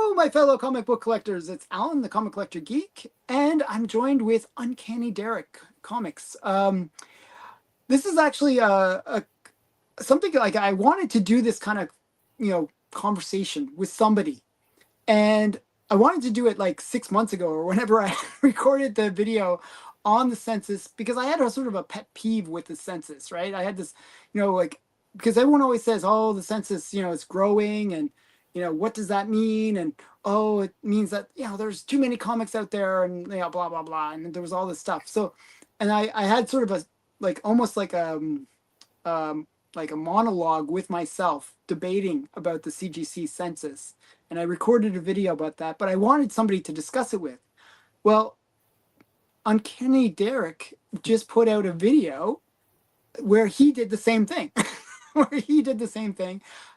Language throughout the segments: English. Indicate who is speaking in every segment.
Speaker 1: Hello, my fellow comic book collectors. It's Alan, the Comic Collector Geek, and I'm joined with Uncanny Derek Comics. This is actually something like I wanted to do this kind of, conversation with somebody, and I wanted to do it like 6 months ago or whenever I recorded the video on the census because I had a sort of a pet peeve with the census, right? I had this, because everyone always says, oh, the census, it's growing and what does that mean? And oh, it means that there's too many comics out there, and blah blah blah. And there was all this stuff. So, and I had sort of a almost like a monologue with myself debating about the CGC census, and I recorded a video about that. But I wanted somebody to discuss it with. Well, Uncanny Derek just put out a video where he did the same thing.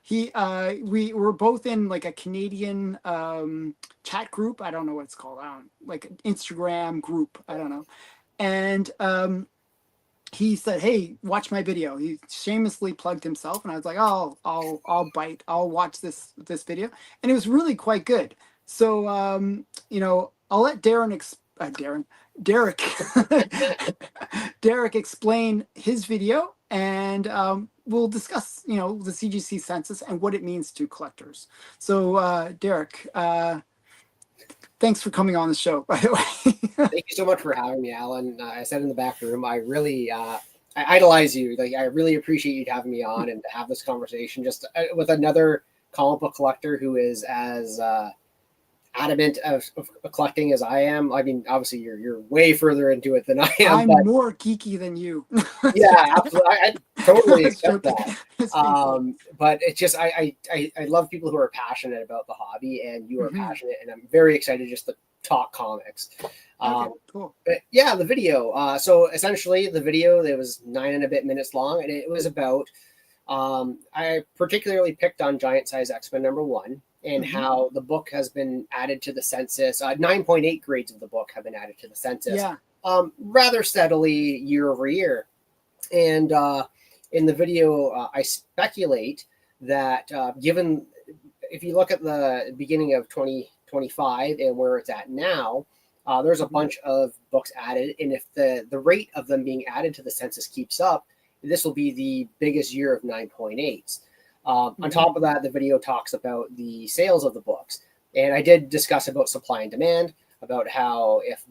Speaker 1: We were both in like a Canadian chat group. I don't know what it's called. Like an Instagram group. I don't know. And he said, "Hey, watch my video." He shamelessly plugged himself, and I was like, "Oh, I'll bite. I'll watch this video." And it was really quite good. So I'll let Derek Derek explain his video, and we'll discuss the CGC census and what it means to collectors. So Derek, thanks for coming on the show, by the way.
Speaker 2: Thank you so much for having me, Alan. I said in the back room, I really I idolize you. Like, I really appreciate you having me on and to have this conversation just with another comic book collector who is as adamant of collecting as I am. I mean, obviously you're way further into it than I am.
Speaker 1: I'm more geeky than you.
Speaker 2: Yeah, absolutely. I totally accept that. But it's just I love people who are passionate about the hobby, and you are passionate, and I'm very excited just to talk comics.
Speaker 1: Okay, cool.
Speaker 2: But yeah, the video. So essentially, the video, it was 9 and a bit minutes long, and it was about. I particularly picked on Giant Size X-Men #1 and how the book has been added to the census. 9.8 grades of the book have been added to the census.
Speaker 1: Yeah.
Speaker 2: Rather steadily year over year. And in the video, I speculate that given, if you look at the beginning of 2025 and where it's at now, there's a bunch of books added. And if the rate of them being added to the census keeps up, this will be the biggest year of 9.8s. On top of that, the video talks about the sales of the books. And I did discuss about supply and demand, about how if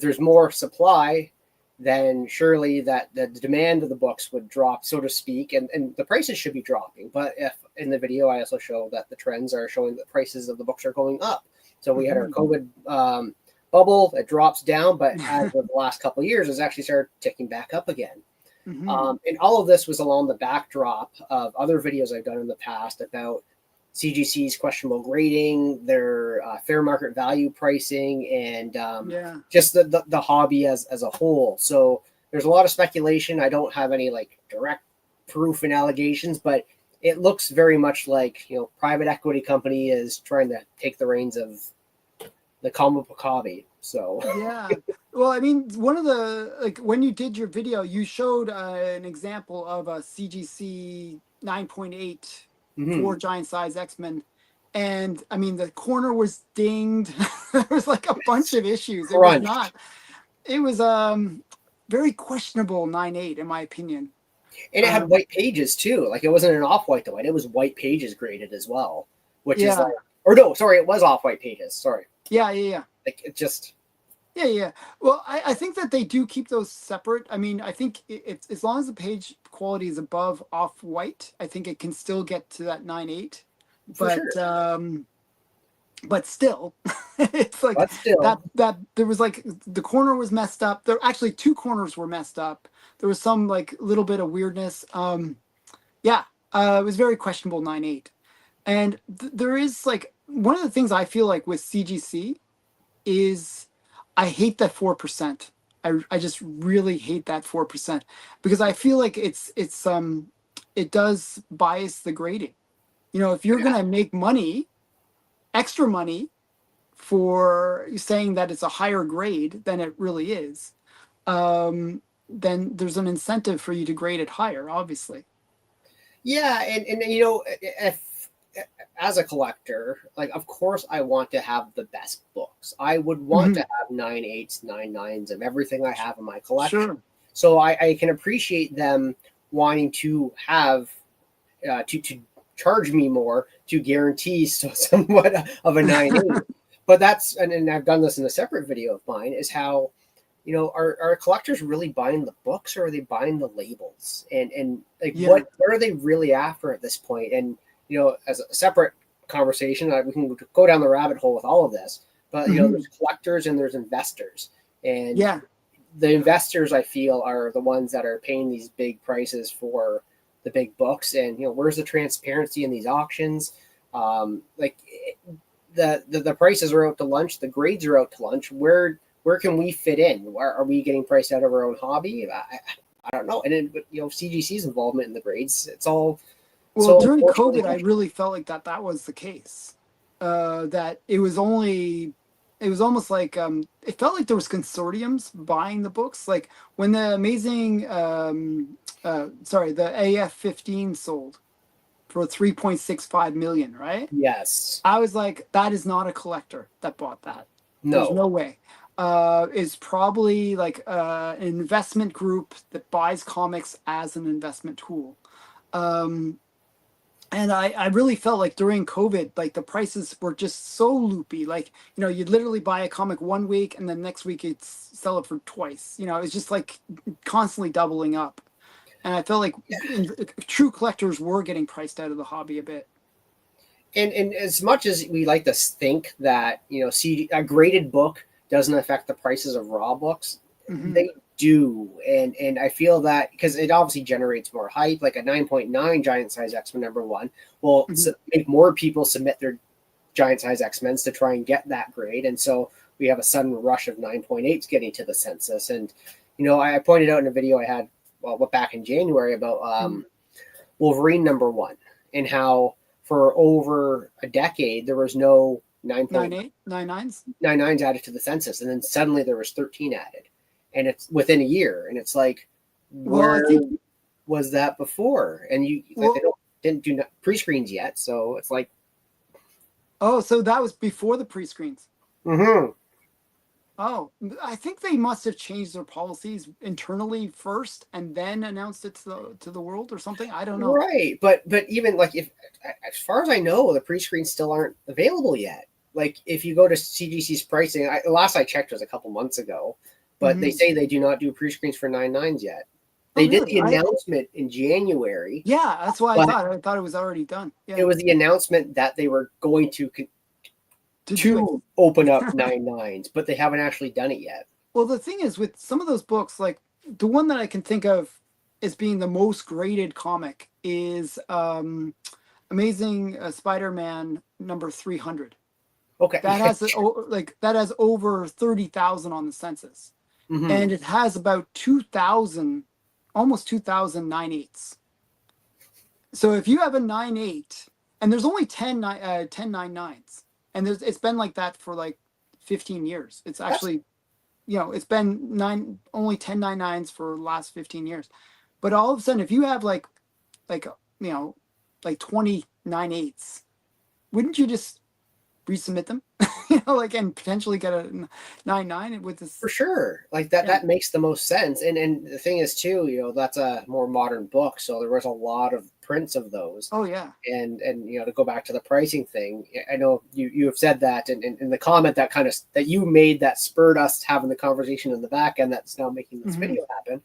Speaker 2: there's more supply, then surely that the demand of the books would drop, so to speak, and the prices should be dropping. But if in the video, I also show that the trends are showing that prices of the books are going up. So we had our COVID bubble that drops down, but as of the last couple of years, it's actually started ticking back up again. And all of this was along the backdrop of other videos I've done in the past about CGC's questionable grading, their fair market value pricing, and just the hobby as a whole. So there's a lot of speculation. I don't have any like direct proof and allegations, but it looks very much like private equity company is trying to take the reins of the comic book hobby. So
Speaker 1: yeah. Well, I mean, one of the when you did your video, you showed an example of a CGC 9.8 for Giant Size X-Men, and I mean the corner was dinged. There was like a bunch of issues. It was very questionable 9.8 in my opinion.
Speaker 2: And it had white pages too. Like, it wasn't an off-white though. It was white pages graded as well, which is like, or no, sorry, it was off-white pages. Sorry.
Speaker 1: Yeah.
Speaker 2: Like, it just.
Speaker 1: Yeah. Well, I think that they do keep those separate. I mean, I think it's as long as the page quality is above off-white, I think it can still get to that 9.8. But still, it's like that there was like the corner was messed up. There actually 2 corners were messed up. There was some like little bit of weirdness. It was very questionable 9.8. And there is like one of the things I feel like with CGC is I hate that 4%. I just really hate that 4% because I feel like it does bias the grading. If you're gonna make money, extra money, for saying that it's a higher grade than it really is, then there's an incentive for you to grade it higher, obviously.
Speaker 2: Yeah, and if as a collector, like of course I want to have the best books. I would want to
Speaker 1: Mhm.
Speaker 2: have 9/8s, 9/9s of everything I have in my collection.
Speaker 1: Sure.
Speaker 2: So I can appreciate them wanting to have to charge me more to guarantee so somewhat of a 9/8. But that's and I've done this in a separate video of mine is how are collectors really buying the books or are they buying the labels and like
Speaker 1: Yeah.
Speaker 2: what are they really after at this point? And as a separate conversation, we can go down the rabbit hole with all of this, but
Speaker 1: Mhm.
Speaker 2: there's collectors and there's investors, and
Speaker 1: Yeah.
Speaker 2: the investors I feel are the ones that are paying these big prices for the big books. And where's the transparency in these auctions? Like the prices are out to lunch, the grades are out to lunch. Where can we fit in? Are we getting priced out of our own hobby? I don't know. And then CGC's involvement in the grades, it's all
Speaker 1: Well,
Speaker 2: so
Speaker 1: during
Speaker 2: unfortunately
Speaker 1: COVID, I really felt like that was the case. That it was only, it was almost like it felt like there was consortiums buying the books. Like when the amazing, sorry, the AF-15 sold for 3.65 million, right?
Speaker 2: yes,
Speaker 1: I was like, that is not a collector that bought that. There's
Speaker 2: no.
Speaker 1: no way. Is probably like an investment group that buys comics as an investment tool. Um, and I really felt like during COVID, like the prices were just so loopy. Like, you'd literally buy a comic one week and then next week you'd sell it for twice. It's just like constantly doubling up. And I felt like true collectors were getting priced out of the hobby a bit.
Speaker 2: And as much as we like to think that a graded book doesn't affect the prices of raw books,
Speaker 1: Hmm.
Speaker 2: they do. And I feel that because it obviously generates more hype. Like a 9.9 giant size X-Men #1 will
Speaker 1: Hmm.
Speaker 2: make more people submit their giant size X-Men's to try and get that grade. And so we have a sudden rush of 9.8s getting to the census. And I pointed out in a video I had back in January about Wolverine #1 and how for over a decade there was no
Speaker 1: 9.8, 9.9s.
Speaker 2: 9.9s added to the census, and then suddenly there was 13 added, and it's within a year, and it's like,
Speaker 1: Well, I
Speaker 2: where
Speaker 1: think,
Speaker 2: was that before? And they
Speaker 1: well,
Speaker 2: didn't do pre-screens yet, so it's like,
Speaker 1: oh, so that was before the pre-screens.
Speaker 2: mm-hmm.
Speaker 1: Oh, I think they must have changed their policies internally first and then announced it to the world or something. I don't know.
Speaker 2: Right, but even like if as far as I know, the pre-screens still aren't available yet. Like if you go to CGC's pricing, last I checked was a couple months ago, but they
Speaker 1: Hmm.
Speaker 2: say they do not do pre-screens for 9.9s yet.
Speaker 1: Oh,
Speaker 2: They did
Speaker 1: really?
Speaker 2: the announcement in January,
Speaker 1: Yeah, that's why
Speaker 2: but
Speaker 1: I thought it was already done.
Speaker 2: it
Speaker 1: Yeah,
Speaker 2: was the announcement that they were going
Speaker 1: to do it.
Speaker 2: to open up 9.9s, but they haven't actually done it yet.
Speaker 1: Well, the thing is with some of those books, like the one that I can think of as being the most graded comic is Amazing Spider-Man number 300. That
Speaker 2: Okay.
Speaker 1: has like that has over 30,000 on the census,
Speaker 2: Mm-hmm.
Speaker 1: and it has about 2,000, almost 2,000 9/8s. So if you have a 9/8, and there's only 10 9/9s, and it's been like that for like 15 years. It's
Speaker 2: That's
Speaker 1: actually, it's been only 10 9/9s for the last 15 years. But all of a sudden, if you have like you know like 20 9/8s, wouldn't you just resubmit them? Like, and potentially get a 9/9 with
Speaker 2: for
Speaker 1: this.
Speaker 2: sure. Like that
Speaker 1: Yeah.
Speaker 2: that makes the most sense. And the thing is too, that's a more modern book, so there was a lot of prints of those.
Speaker 1: Oh yeah.
Speaker 2: And to go back to the pricing thing, I know you have said that, and in the comment that kind of that you made that spurred us having the conversation in the back end that's now making this
Speaker 1: Hmm.
Speaker 2: video happen.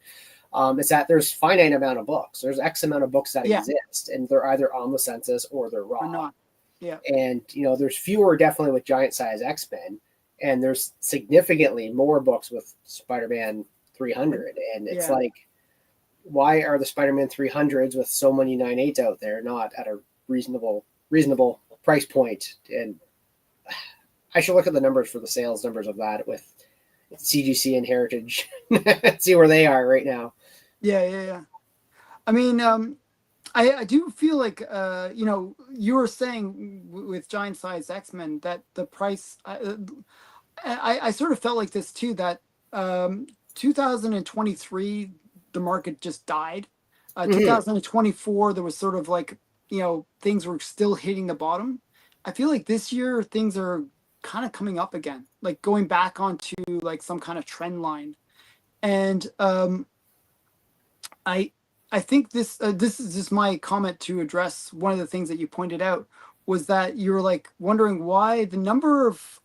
Speaker 2: Is that there's finite amount of books. There's X amount of books that
Speaker 1: Yeah.
Speaker 2: exist, and they're either on the census or they're
Speaker 1: Or
Speaker 2: raw.
Speaker 1: not. Yeah.
Speaker 2: And there's fewer definitely with giant size X-Men, and there's significantly more books with Spider-Man 300. And it's
Speaker 1: Yeah.
Speaker 2: like, why are the Spider-Man 300s with so many 9/8s out there not at a reasonable price point? And I should look at the numbers for the sales numbers of that with CGC and Heritage, see where they are right now.
Speaker 1: Yeah. Yeah. Yeah. I mean, I do feel like you were saying with giant size X-Men that the price. I sort of felt like this too, that 2023 the market just died.
Speaker 2: Mm-hmm.
Speaker 1: 2024 there was sort of like things were still hitting the bottom. I feel like this year things are kind of coming up again, like going back onto like some kind of trend line. And I I think this is just my comment to address one of the things that you pointed out, was that you were like wondering why the number of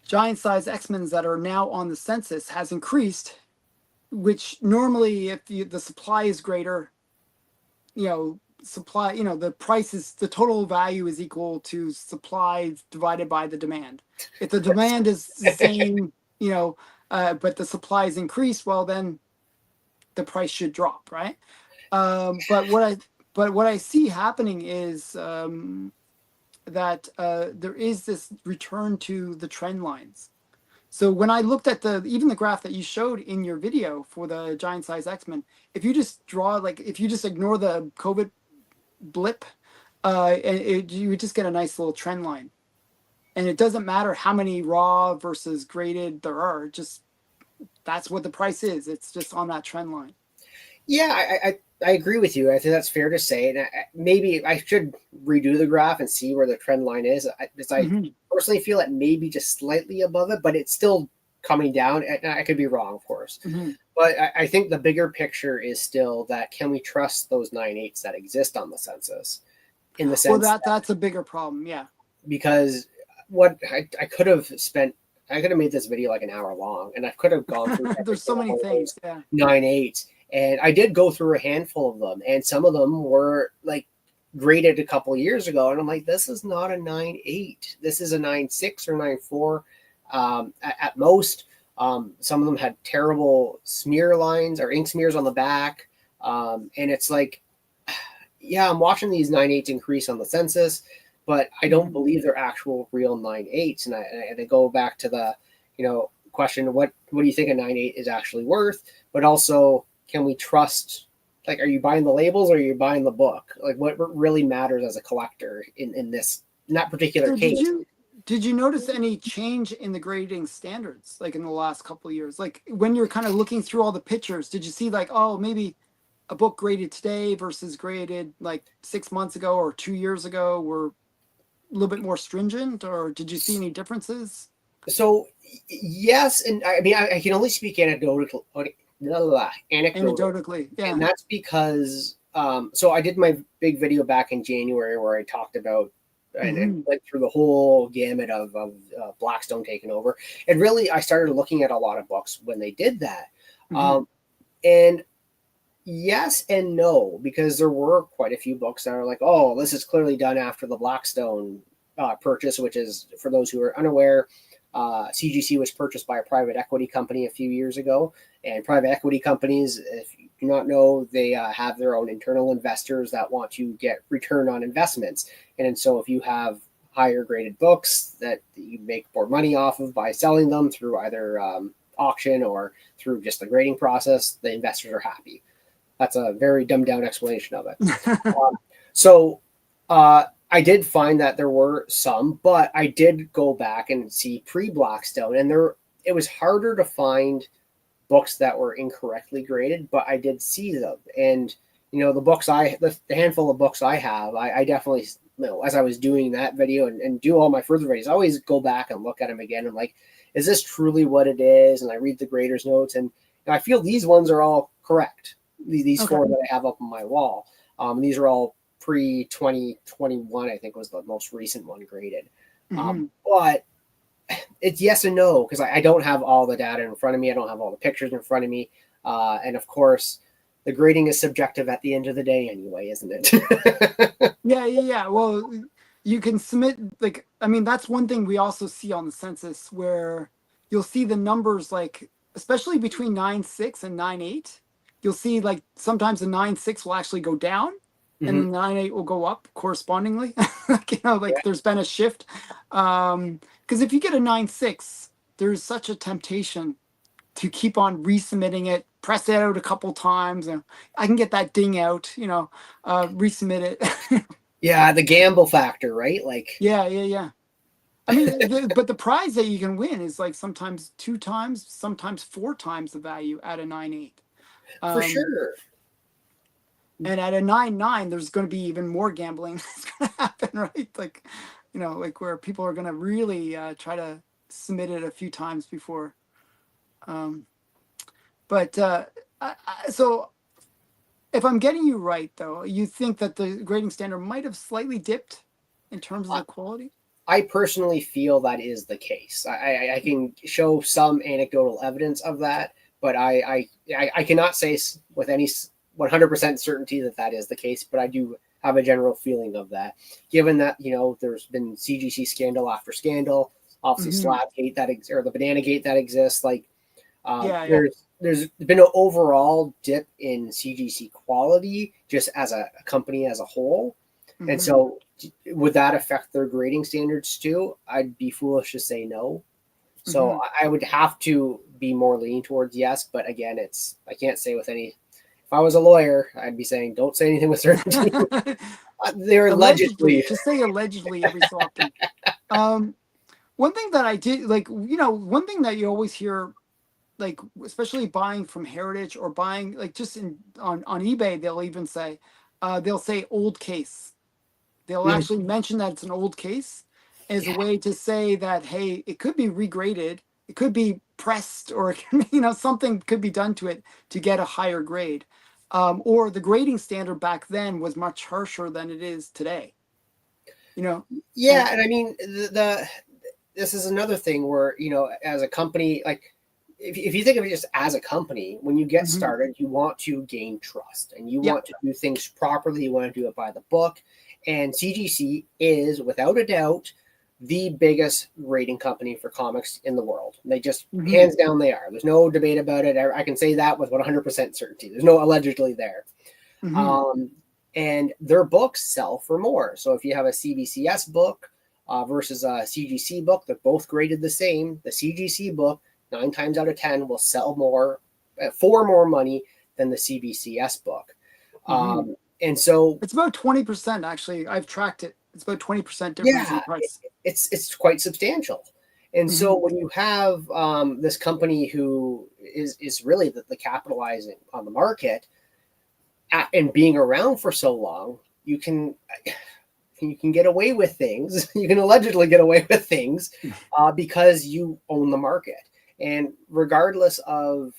Speaker 1: giant size X-Men that are now on the census has increased, which normally if the supply is greater, the price is, the total value is equal to supply divided by the demand. If the demand is the same, but the supply is increased, well then the price should drop, right? But what I see happening is that there is this return to the trend lines. So when I looked at even the graph that you showed in your video for the giant size X-Men, if you just ignore the COVID blip, you would just get a nice little trend line. And it doesn't matter how many raw versus graded there are, just that's what the price is. It's just on that trend line.
Speaker 2: Yeah, I agree with you. I think that's fair to say. And maybe I should redo the graph and see where the trend line is. I personally feel it may be just slightly above it, but it's still coming down. And I could be wrong, of course. But I think the bigger picture is still that, can we trust those 9/8s that exist on the census? In the sense
Speaker 1: that's a bigger problem, yeah.
Speaker 2: Because what I could have made this video like an hour long, and I could have gone through
Speaker 1: there's so many things, yeah.
Speaker 2: 9/8s. And I did go through a handful of them, and some of them were like graded a couple of years ago, and I'm like, this is not a 9/8. This is a 9/6 or 9/4 at most. Some of them had terrible smear lines or ink smears on the back, and it's like, yeah, I'm watching these 9/8s increase on the census, but I don't believe they're actual real 9/8s. And I go back to the question: what do you think a 9/8 is actually worth? But also, can we trust, like, are you buying the labels or are you buying the book? Like, what really matters as a collector in that particular case?
Speaker 1: Did you notice any change in the grading standards, like in the last couple of years? Like when you're kind of looking through all the pictures, did you see like, oh, maybe a book graded today versus graded like 6 months ago or 2 years ago were a little bit more stringent, or did you see any differences?
Speaker 2: So yes, and I mean, I can only speak anecdotally,
Speaker 1: yeah.
Speaker 2: And that's because so I did my big video back in January where I talked about and went through the whole gamut of Blackstone taking over. And really, I started looking at a lot of books when they did that. And yes and no, because there were quite a few books that are like, oh, this is clearly done after the Blackstone purchase, which is, for those who are unaware, CGC was purchased by a private equity company a few years ago. And private equity companies, if you do not know, they have their own internal investors that want to get return on investments. And so if you have higher graded books that you make more money off of by selling them through either auction or through just the grading process, the investors are happy. That's a very dumbed down explanation of it. I did find that there were some, but I did go back and see pre-Blackstone, and it was harder to find books that were incorrectly graded, but I did see them. And the handful of books I have, I definitely, as I was doing that video and do all my further videos, I always go back and look at them again. And like, is this truly what it is? And I read the grader's notes, and I feel these ones are all correct. These four that I have up on my wall. These are all pre-2021, I think was the most recent one graded. But it's yes and no, because I don't have all the data in front of me. I don't have all the pictures in front of me. And of course, the grading is subjective at the end of the day anyway, isn't it?
Speaker 1: Yeah. Well, you can submit, like, I mean, that's one thing we also see on the census, where you'll see the numbers, like, especially between 9/6 and 9/8, you'll see like sometimes the 9/6 will actually go down. And the 9/8 will go up correspondingly. There's been a shift. Because if you get a 9/6, there's such a temptation to keep on resubmitting it, press it out a couple times, and I can get that ding out, resubmit it.
Speaker 2: Yeah, the gamble factor, right? Like,
Speaker 1: yeah. I mean, but the prize that you can win is like sometimes 2 times, sometimes 4 times the value at a 9/8.
Speaker 2: For sure.
Speaker 1: And at a 9.9, there's going to be even more gambling that's going to happen, right? Like, like where people are going to really try to submit it a few times before. Um, but so if I'm getting you right, though, you think that the grading standard might have slightly dipped in terms of
Speaker 2: I,
Speaker 1: the quality?
Speaker 2: I personally feel that is the case. I can show some anecdotal evidence of that, but I cannot say with any 100% certainty that that is the case. But I do have a general feeling of that, given that there's been CGC scandal after scandal, obviously
Speaker 1: Hmm.
Speaker 2: Slapgate or the Banana Gate that exists. Like
Speaker 1: Yeah, yeah.
Speaker 2: there's been an overall dip in CGC quality just as a company as a whole. And
Speaker 1: Hmm.
Speaker 2: so, would that affect their grading standards too? I'd be foolish to say no. So
Speaker 1: Hmm.
Speaker 2: I would have to be more leaning towards yes. But again, I can't say with any. If I was a lawyer, I'd be saying don't say anything with certainty. They're
Speaker 1: Allegedly,
Speaker 2: allegedly.
Speaker 1: just say allegedly every so often. Um, One thing that I did, like, one thing that you always hear, like, especially buying from Heritage or buying, like, just on eBay, they'll say old case. They'll actually mention that it's an old case as a
Speaker 2: Yeah,
Speaker 1: way to say that, hey, it could be regraded, it could be pressed, or something could be done to it to get a higher grade. Or the grading standard back then was much harsher than it is today. You know,
Speaker 2: yeah,
Speaker 1: and
Speaker 2: and I mean this is another thing where as a company, like if you think of it just as a company, when you get
Speaker 1: mhm,
Speaker 2: started you want to gain trust and you
Speaker 1: yeah.
Speaker 2: want to do things properly, you want to do it by the book. And CGC is without a doubt the biggest rating company for comics in the world. They just
Speaker 1: Hmm.
Speaker 2: hands down they are. There's no debate about it. I can say that with 100% certainty. There's no allegedly there.
Speaker 1: Hmm.
Speaker 2: um, and their books sell for more. So if you have a CBCS book versus a CGC book, they're both graded the same. The CGC book, 9 times out of 10, will sell more for more money than the CBCS book.
Speaker 1: Hmm.
Speaker 2: And so,
Speaker 1: It's about 20%, actually. I've tracked it. It's about 20% difference in
Speaker 2: yeah,
Speaker 1: price.
Speaker 2: it's quite substantial. And so
Speaker 1: Hmm.
Speaker 2: when you have this company who is really the capitalizing on the market and being around for so long, you can get away with things. You can allegedly get away with things because you own the market. And regardless of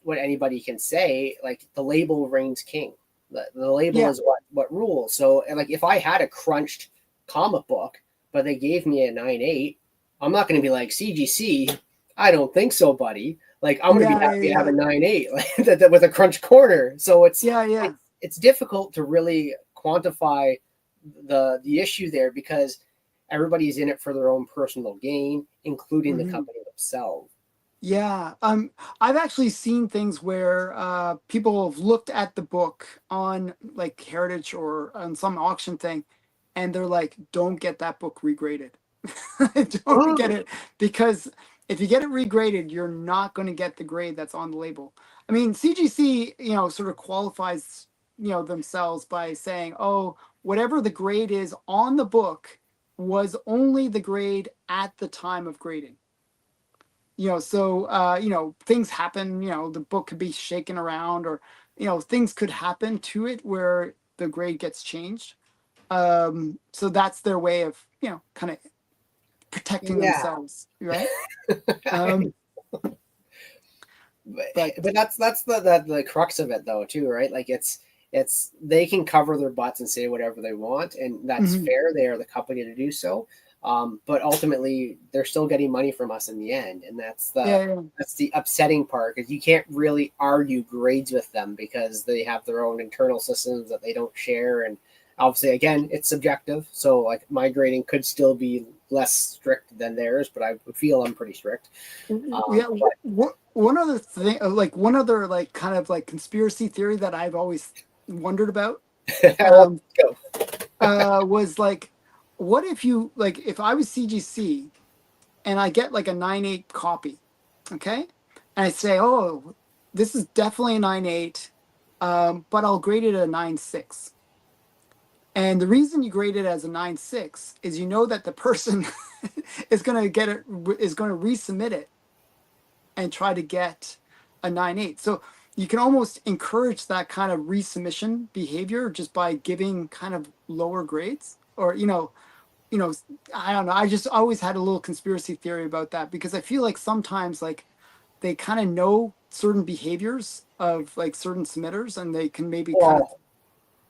Speaker 2: what anybody can say, like the label reigns king. The label
Speaker 1: Yeah.
Speaker 2: is what rules. So, and like if I had a crunched comic book, but they gave me a 9.8, I'm not going to be like CGC. I don't think so, buddy. Like I'm going to be
Speaker 1: Yeah.
Speaker 2: happy to have
Speaker 1: Yeah.
Speaker 2: a 9.8 like, with a crunch corner. So
Speaker 1: Yeah. Yeah.
Speaker 2: it's difficult to really quantify the issue there because everybody's in it for their own personal gain, including the
Speaker 1: Hmm.
Speaker 2: company themselves.
Speaker 1: Yeah. I've actually seen things where people have looked at the book on like Heritage or on some auction thing, and they're like, "Don't get that book regraded. Don't get
Speaker 2: Oh,
Speaker 1: it because if you get it regraded, you're not going to get the grade that's on the label." I mean, CGC, sort of qualifies, themselves by saying, "Oh, whatever the grade is on the book was only the grade at the time of grading." So things happen. The book could be shaken around, or things could happen to it where the grade gets changed. So that's their way of kind of protecting
Speaker 2: yeah.
Speaker 1: themselves, right? um
Speaker 2: but,
Speaker 1: but
Speaker 2: but that's the crux of it though too, right? Like it's they can cover their butts and say whatever they want, and that's
Speaker 1: mhm.
Speaker 2: fair. They are the company to do so. But ultimately they're still getting money from us in the end, and
Speaker 1: Yeah, yeah.
Speaker 2: that's the upsetting part, because you can't really argue grades with them because they have their own internal systems that they don't share. And obviously again it's subjective, so like my grading could still be less strict than theirs, but I would feel I'm pretty strict.
Speaker 1: Yeah.
Speaker 2: But
Speaker 1: One other thing, like one other like kind of like conspiracy theory that I've always wondered about,
Speaker 2: let's
Speaker 1: um
Speaker 2: go.
Speaker 1: was like, what if you like if I was CGC and I get like a 9.8 copy, okay? And I say, oh, this is definitely a 9.8, but I'll grade it a 9.6. And the reason you grade it as a 9.6 is that the person is going to resubmit it and try to get a 9.8. So, you can almost encourage that kind of resubmission behavior just by giving kind of lower grades, or I don't know. I just always had a little conspiracy theory about that, because I feel like sometimes like they kind of know certain behaviors of like certain submitters, and they can maybe kind of,
Speaker 2: Well,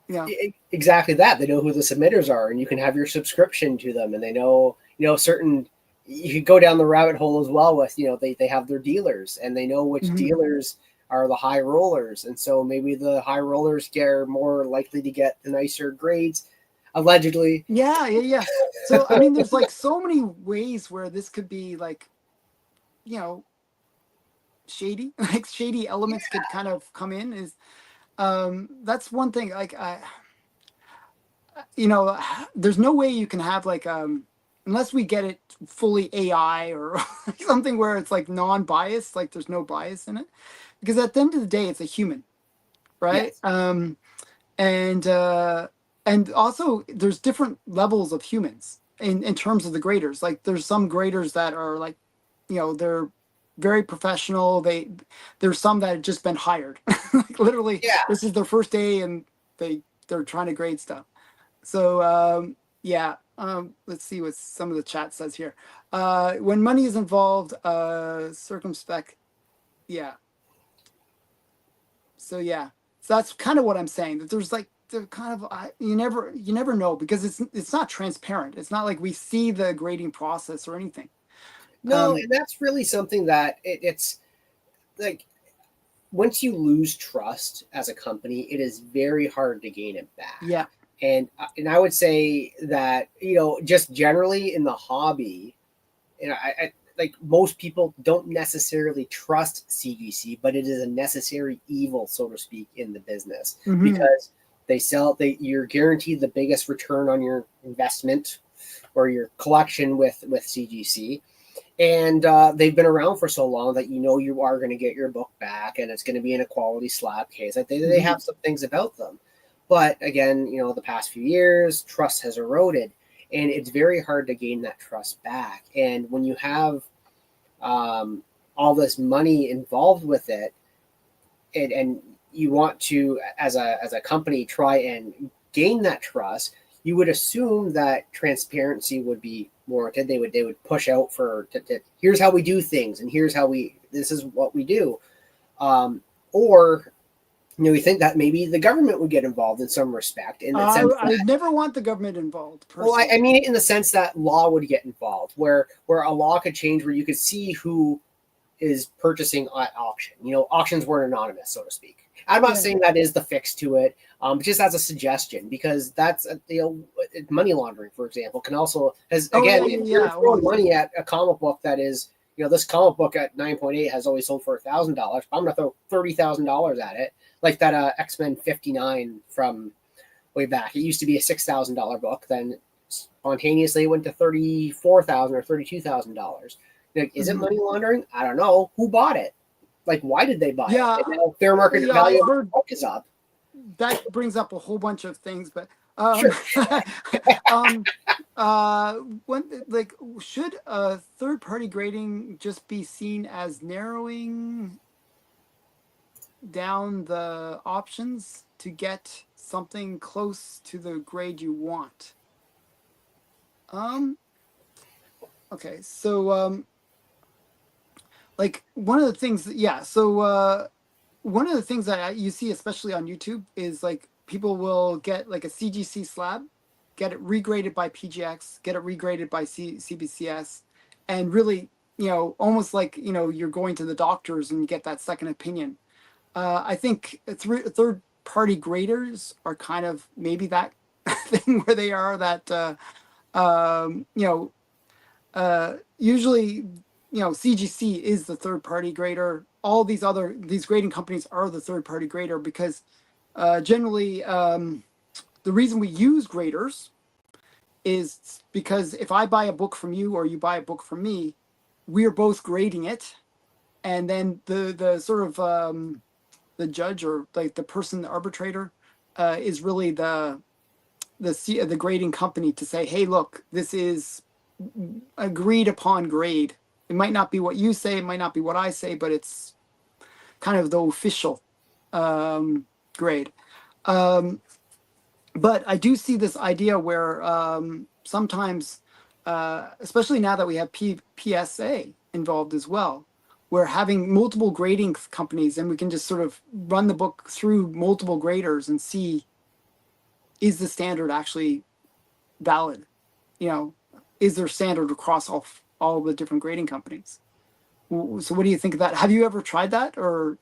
Speaker 1: you know,
Speaker 2: exactly that. They know who the submitters are, and you can have your subscription to them, and they know, certain. You could go down the rabbit hole as well with, they have their dealers, and they know which
Speaker 1: mhm.
Speaker 2: dealers are the high rollers, and so maybe the high rollers are more likely to get the nicer grades, allegedly.
Speaker 1: Yeah, yeah, yeah. So I mean, there's like so many ways where this could be like, you know, shady, like shady elements could kind of come in. Is That's one thing. Like you know, there's no way you can have like unless we get it fully AI or something where it's like non-biased, like there's no bias in it, because at the end of the day, it's a human, right?
Speaker 2: Yes.
Speaker 1: And and also there's different levels of humans in terms of the graders. Like there's some graders that are like, they're very professional. There's some that have just been hired. Like literally,
Speaker 2: Yeah.
Speaker 1: this is their first day and they're trying to grade stuff. So yeah, let's see what some of the chat says here. When money is involved, circumspect. Yeah. So yeah, so that's kind of what I'm saying. That there's like the kind of you never know, because it's not transparent. It's not like we see the grading process or anything.
Speaker 2: No,
Speaker 1: Um,
Speaker 2: and that's really something that it's like, once you lose trust as a company, it is very hard to gain it back.
Speaker 1: yeah.
Speaker 2: And I would say that, just generally in the hobby, I like, most people don't necessarily trust CGC, but it is a necessary evil, so to speak, in the business,
Speaker 1: Hmm.
Speaker 2: because you're guaranteed the biggest return on your investment or your collection with CGC. And they've been around for so long that you are going to get your book back, and it's going to be in a quality slab case. Like they
Speaker 1: Hmm.
Speaker 2: have some things about them, but again, the past few years, trust has eroded, and it's very hard to gain that trust back. And when you have all this money involved with it, and you want to, as a company, try and gain that trust, you would assume that transparency would be warranted. They would push out for here's how we do things, and this is what we do. Or we think that maybe the government would get involved in some respect, in the sense
Speaker 1: I
Speaker 2: that,
Speaker 1: never want the government involved
Speaker 2: well, I
Speaker 1: personally.
Speaker 2: mean it in the sense that law would get involved, where a law could change, where you could see who is purchasing at auction. Auctions weren't anonymous, so to speak. I'm not
Speaker 1: Yeah.
Speaker 2: saying that is the fix to it, just as a suggestion, because that's money laundering, for example, can also, as
Speaker 1: Oh yeah,
Speaker 2: again,
Speaker 1: yeah,
Speaker 2: if you're
Speaker 1: yeah.
Speaker 2: throwing
Speaker 1: Well,
Speaker 2: money at a comic book that is, this comic book at 9.8 has always sold for $1,000. I'm going to throw $30,000 at it, like that X-Men 59 from way back. It used to be a $6,000 book, then spontaneously it went to 34,000 or $32,000. Like, is it
Speaker 1: mhm.
Speaker 2: money laundering? I don't know. Who bought it? Like, why did they buy it?
Speaker 1: Yeah,
Speaker 2: And now fair market
Speaker 1: yeah. I've
Speaker 2: value of the
Speaker 1: heard
Speaker 2: book is up.
Speaker 1: that brings up a whole bunch of things, but
Speaker 2: Sure.
Speaker 1: um, when like should third party grading just be seen as narrowing down the options to get something close to the grade you want? Um, okay, so like one of the things, yeah. So one of the things that you see, especially on YouTube, is like people will get like a CGC slab, get it regraded by PGX, get it regraded by CBCS, and really, almost like you're going to the doctors and you get that second opinion. I think third party graders are kind of maybe that thing where they are that um, you know usually, CGC is the third party grader. All these grading companies are the third party grader, because generally, the reason we use graders is because if I buy a book from you or you buy a book from me, we're both grading it, and then the sort of the judge, or like the person, the arbitrator, is really the grading company, to say, hey, look, this is agreed upon grade. It might not be what you say, it might not be what I say, but it's kind of the official. grade. Um, but I do see this idea where sometimes, especially now that we have PSA involved as well, we're having multiple grading companies, and we can just sort of run the book through multiple graders and see, is the standard actually valid? You know, is there standard across all the different grading companies? So what do you think of that? Have you ever tried that, or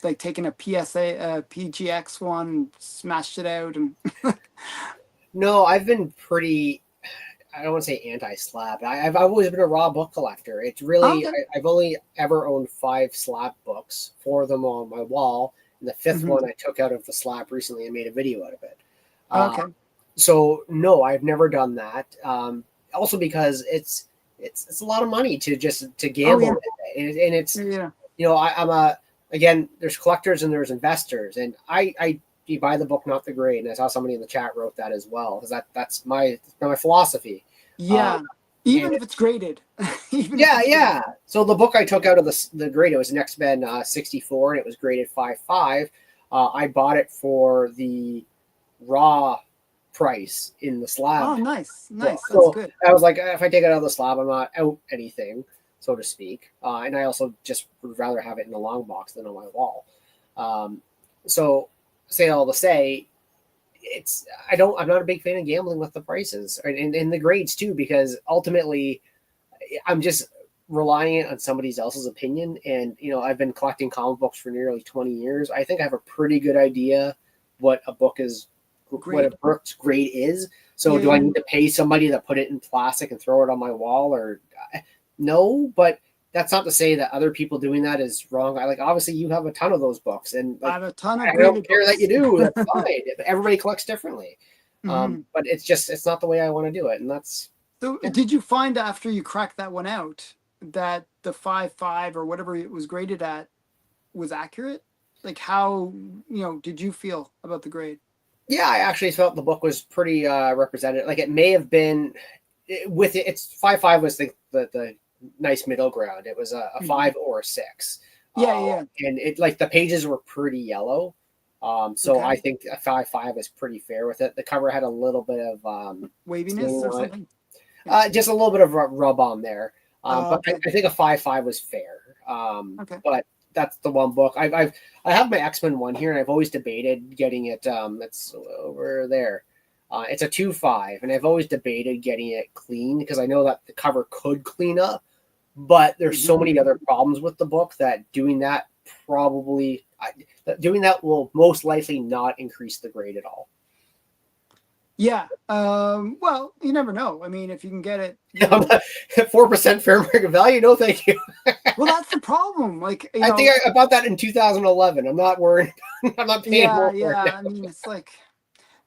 Speaker 1: like taken a PSA, PGX one, smashed it out, and
Speaker 2: No, I've been pretty. I don't want to say anti-slab. I've always been a raw book collector. It's really
Speaker 1: okay.
Speaker 2: I've only ever owned 5 slab books, 4 of them on my wall, and the 5th
Speaker 1: Mm-hmm.
Speaker 2: one I took out of the slab recently and made a video out of it. Uh,
Speaker 1: Okay.
Speaker 2: so no, I've never done that. Also because it's a lot of money to
Speaker 1: Oh
Speaker 2: gamble
Speaker 1: yeah.
Speaker 2: with it, and it's
Speaker 1: Yeah.
Speaker 2: I'm a again. There's collectors and there's investors, and I you buy the book, not the grade. And I saw somebody in the chat wrote that as well, because that's my philosophy.
Speaker 1: Yeah.
Speaker 2: And
Speaker 1: Even if it's graded. Even if
Speaker 2: yeah,
Speaker 1: it's
Speaker 2: yeah.
Speaker 1: graded.
Speaker 2: So the book I took out of the grade, it was Next Ben 64, and it was graded 5.5. I bought it for the raw price in the
Speaker 1: Oh,
Speaker 2: slab
Speaker 1: nice.
Speaker 2: book.
Speaker 1: Nice. That's
Speaker 2: So
Speaker 1: good.
Speaker 2: I was like, if I take it out of the slab, I'm not out anything, so to speak. And I also just would rather have it in a long box than on my wall. Um, so say all to say, I'm not a big fan of gambling with the prices and the grades too, because ultimately I'm just relying on somebody else's opinion. And I've been collecting comic books for nearly 20 years. I think I have a pretty good idea what a
Speaker 1: Grade.
Speaker 2: book's grade is. So
Speaker 1: Yeah.
Speaker 2: do I
Speaker 1: Yeah.
Speaker 2: need to pay somebody to put it in plastic and throw it on my wall, or no? But that's not to say that other people doing that is wrong. Obviously you have a ton of those books, and
Speaker 1: I
Speaker 2: like
Speaker 1: have a ton of
Speaker 2: I don't
Speaker 1: graded
Speaker 2: care that you
Speaker 1: books.
Speaker 2: do. That's fine. Everybody collects differently.
Speaker 1: Hmm.
Speaker 2: But it's not the way I want to do it, and that's
Speaker 1: So
Speaker 2: yeah.
Speaker 1: did you find after you cracked that one out that the 5.5 or whatever it was graded at was accurate? Like how, did you feel about the grade?
Speaker 2: Yeah, I actually felt the book was pretty represented. Like it may have been with it. It's 5.5 was the nice middle ground. It was a
Speaker 1: Mhm.
Speaker 2: 5 or a 6,
Speaker 1: Yeah, yeah,
Speaker 2: and it like the pages were pretty yellow.
Speaker 1: yeah.
Speaker 2: So I
Speaker 1: Okay.
Speaker 2: think a 5.5 is pretty fair with it. The cover had a little bit of
Speaker 1: Waviness
Speaker 2: staining
Speaker 1: or
Speaker 2: on it,
Speaker 1: something? Yeah.
Speaker 2: just a little bit of rub on there. But
Speaker 1: Okay.
Speaker 2: I think a 5.5 was fair.
Speaker 1: Okay.
Speaker 2: But that's the one book I have my X-Men one here, and I've always debated getting it. It's over there. It's a 2.5, and I've always debated getting it clean because I know that the cover could clean up, but there's so
Speaker 1: Mhm.
Speaker 2: many other problems with the book that doing that will most likely not increase the grade at all.
Speaker 1: Yeah. Well, you never know. I mean, if you can get it.
Speaker 2: 4% fair market value. No, thank you.
Speaker 1: Well, that's the problem. Like,
Speaker 2: I think I bought that in 2011. I'm not worried. I'm not paying
Speaker 1: yeah,
Speaker 2: more for
Speaker 1: yeah.
Speaker 2: it
Speaker 1: I
Speaker 2: now.
Speaker 1: mean, it's like,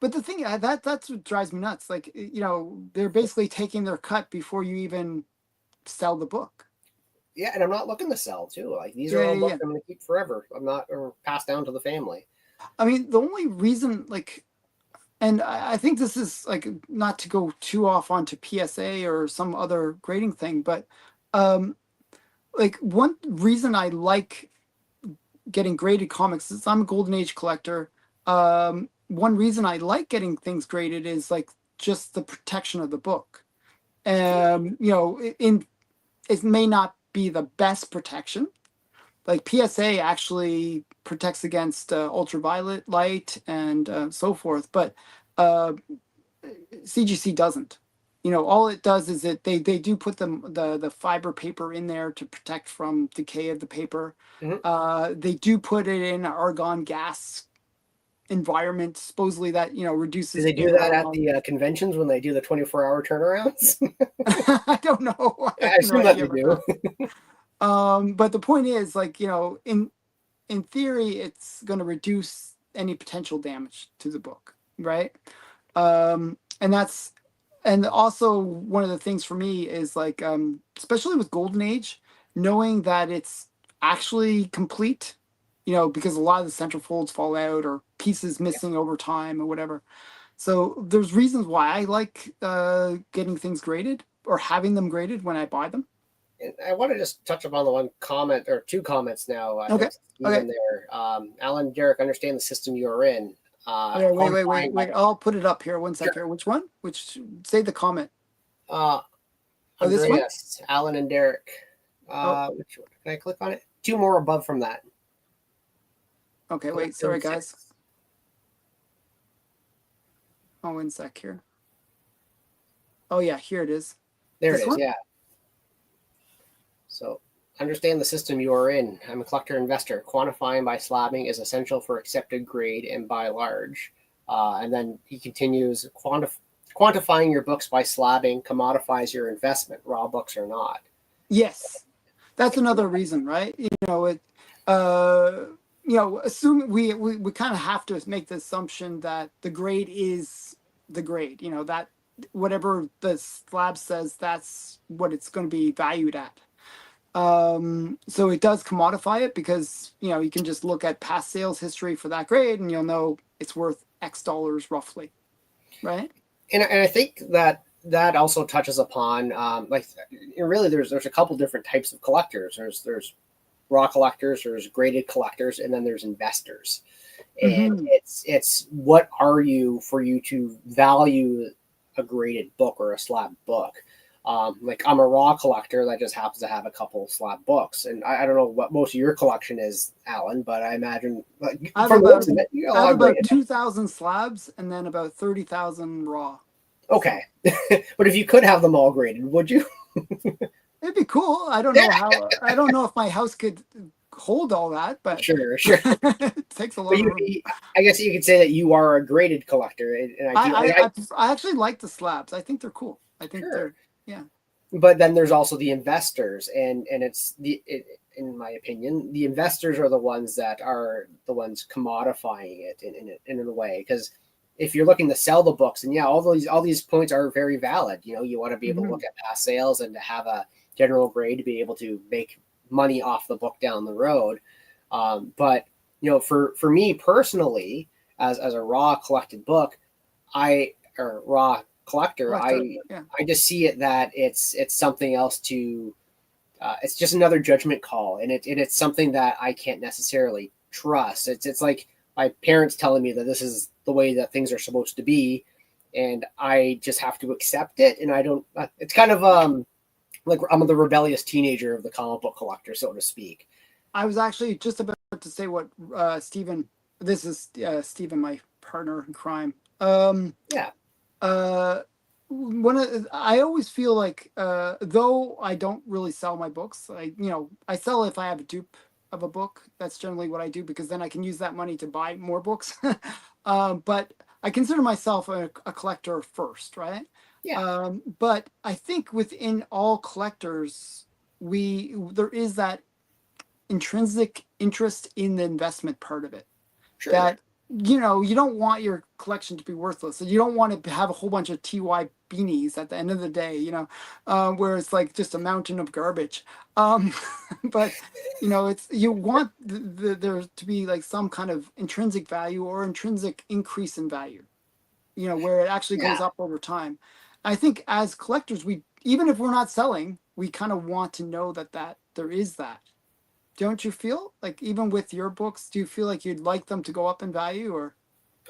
Speaker 1: but the thing that's what drives me nuts. Like, they're basically taking their cut before you even sell the book.
Speaker 2: Yeah, and I'm not looking to sell too. Like these are
Speaker 1: Yeah,
Speaker 2: all
Speaker 1: yeah,
Speaker 2: books
Speaker 1: yeah.
Speaker 2: I'm going to keep forever. I'm not or pass down to the family.
Speaker 1: I mean, the only reason, like, and I think this is like not to go too off onto PSA or some other grading thing, but um, like one reason I like getting graded comics is I'm a golden age collector. One reason I like getting things graded is like just the protection of the book. In it may not be the best protection. Like PSA actually protects against ultraviolet light and so forth, but uh, CGC doesn't. All it does is they do put the fiber paper in there to protect from decay of the paper.
Speaker 2: Mm-hmm.
Speaker 1: They do put it in argon gas environment, supposedly that
Speaker 2: Do
Speaker 1: reduces
Speaker 2: they do that
Speaker 1: air
Speaker 2: at the
Speaker 1: molecules.
Speaker 2: conventions when they do the 24-hour turnarounds?
Speaker 1: I don't know. I
Speaker 2: I
Speaker 1: have no
Speaker 2: assume that
Speaker 1: idea
Speaker 2: they
Speaker 1: about
Speaker 2: do.
Speaker 1: that. But the point is, like, in theory, it's going to reduce any potential damage to the book, right? And also one of the things for me is like, especially with Golden Age, knowing that it's actually complete, because a lot of the central folds fall out or pieces missing over time or whatever. So there's reasons why I like getting things graded or having them graded when I buy them.
Speaker 2: And I want to just touch upon the one comment or two comments now. I
Speaker 1: Okay.
Speaker 2: think
Speaker 1: Okay.
Speaker 2: Stephen there. Alan, Derek, understand the system you are in.
Speaker 1: Okay.
Speaker 2: Quantifying
Speaker 1: Wait. I'll put it up here. One sec
Speaker 2: sure.
Speaker 1: here. Which one? Which? Say the comment.
Speaker 2: Uh,
Speaker 1: Oh, this one.
Speaker 2: Andreas, Alan, and Derek.
Speaker 1: Oh.
Speaker 2: Which one? Can I click on it? Two more above from that.
Speaker 1: Okay. Wait. Sorry, guys. Oh, one sec here. Oh yeah, here it is.
Speaker 2: There
Speaker 1: This
Speaker 2: it is.
Speaker 1: one?
Speaker 2: Yeah. So understand the system you are in. I'm a collector investor. Quantifying by slabbing is essential for accepted grade and by large. And then he continues, quantifying your books by slabbing commodifies your investment, raw books or not.
Speaker 1: Yes. That's another reason, right? Uh, assume we kind of have to make the assumption that the grade is the grade, that whatever the slab says, that's what it's going to be valued at. So it does commodify it because, you can just look at past sales history for that grade and you'll know it's worth X dollars roughly, right?
Speaker 2: And I think that also touches upon really there's a couple different types of collectors. There's raw collectors, there's graded collectors, and then there's investors. And
Speaker 1: Mm-hmm.
Speaker 2: it's what are you for you to value a graded book or a slab book. Like I'm a raw collector that just happens to have a couple slab books, and I don't know what most of your collection is, Alan, but I imagine
Speaker 1: I have
Speaker 2: from the
Speaker 1: about
Speaker 2: looks of it, you got a
Speaker 1: I
Speaker 2: lot
Speaker 1: have
Speaker 2: of
Speaker 1: about
Speaker 2: graded.
Speaker 1: 2,000 slabs and then about 30,000 raw.
Speaker 2: Okay, but if you could have them all graded, would you?
Speaker 1: It'd be cool. I don't know how. I don't know if my house could hold all that, but
Speaker 2: Sure.
Speaker 1: it takes a lot
Speaker 2: But
Speaker 1: of room.
Speaker 2: I guess you could say that you are a graded collector, and I do.
Speaker 1: I actually like the slabs. I think they're cool. I think
Speaker 2: Sure.
Speaker 1: they're yeah.
Speaker 2: But then there's also the investors, and it's in my opinion, the investors are the ones that are the ones commodifying it in a way. Because if you're looking to sell the books, and yeah, all these points are very valid. You want to be able to
Speaker 1: Mm-hmm.
Speaker 2: look at past sales and to have a general grade to be able to make money off the book down the road. But for me personally, as a raw collected book, or raw collector,
Speaker 1: Yeah.
Speaker 2: I just see it that it's something else to. It's just another judgment call, and it's something that I can't necessarily trust. It's like my parents telling me that this is the way that things are supposed to be, and I just have to accept it. And I don't. It's kind of like I'm the rebellious teenager of the comic book collector, so to speak.
Speaker 1: I was actually just about to say what Stephen. This is Stephen, my partner in crime.
Speaker 2: Yeah,
Speaker 1: Uh, I always feel like though I don't really sell my books, I sell if I have a dupe of a book. That's generally what I do because then I can use that money to buy more books. But I consider myself a collector first, right?
Speaker 2: yeah,
Speaker 1: But I think within all collectors, there is that intrinsic interest in the investment part of it
Speaker 2: sure.
Speaker 1: that you don't want your collection to be worthless. You don't want to have a whole bunch of TY beanies at the end of the day, where it's like just a mountain of garbage. Um, but it's you want there to be like some kind of intrinsic value or intrinsic increase in value, where it actually
Speaker 2: Yeah.
Speaker 1: goes up over time. I think as collectors, we even if we're not selling, we kind of want to know that there is that. Don't you feel like even with your books, do you feel like you'd like them to go up in value or?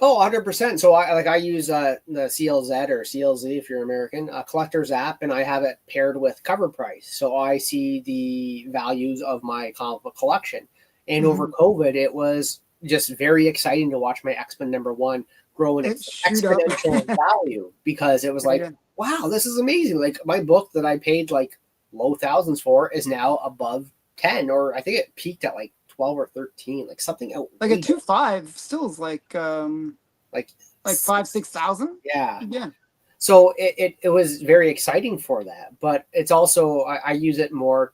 Speaker 2: Oh, 100%. So I use the CLZ or CLZ if you're American, collector's app, and I have it paired with cover price. So I see the values of my comic book collection. And over
Speaker 1: Mhm.
Speaker 2: COVID, it was just very exciting to watch my X-Men #1 grow in
Speaker 1: It
Speaker 2: its
Speaker 1: shoot up.
Speaker 2: exponential value because it was
Speaker 1: Yeah,
Speaker 2: like,
Speaker 1: yeah.
Speaker 2: wow, this is amazing. Like my book that I paid like low thousands for is now above 10, or I think it peaked at like 12 or 13, like something
Speaker 1: Like a
Speaker 2: outrageous.
Speaker 1: 2.5 still is like
Speaker 2: Like,
Speaker 1: 5,000-6,000.
Speaker 2: yeah.
Speaker 1: Yeah.
Speaker 2: So it was very exciting for that, but it's also I use it more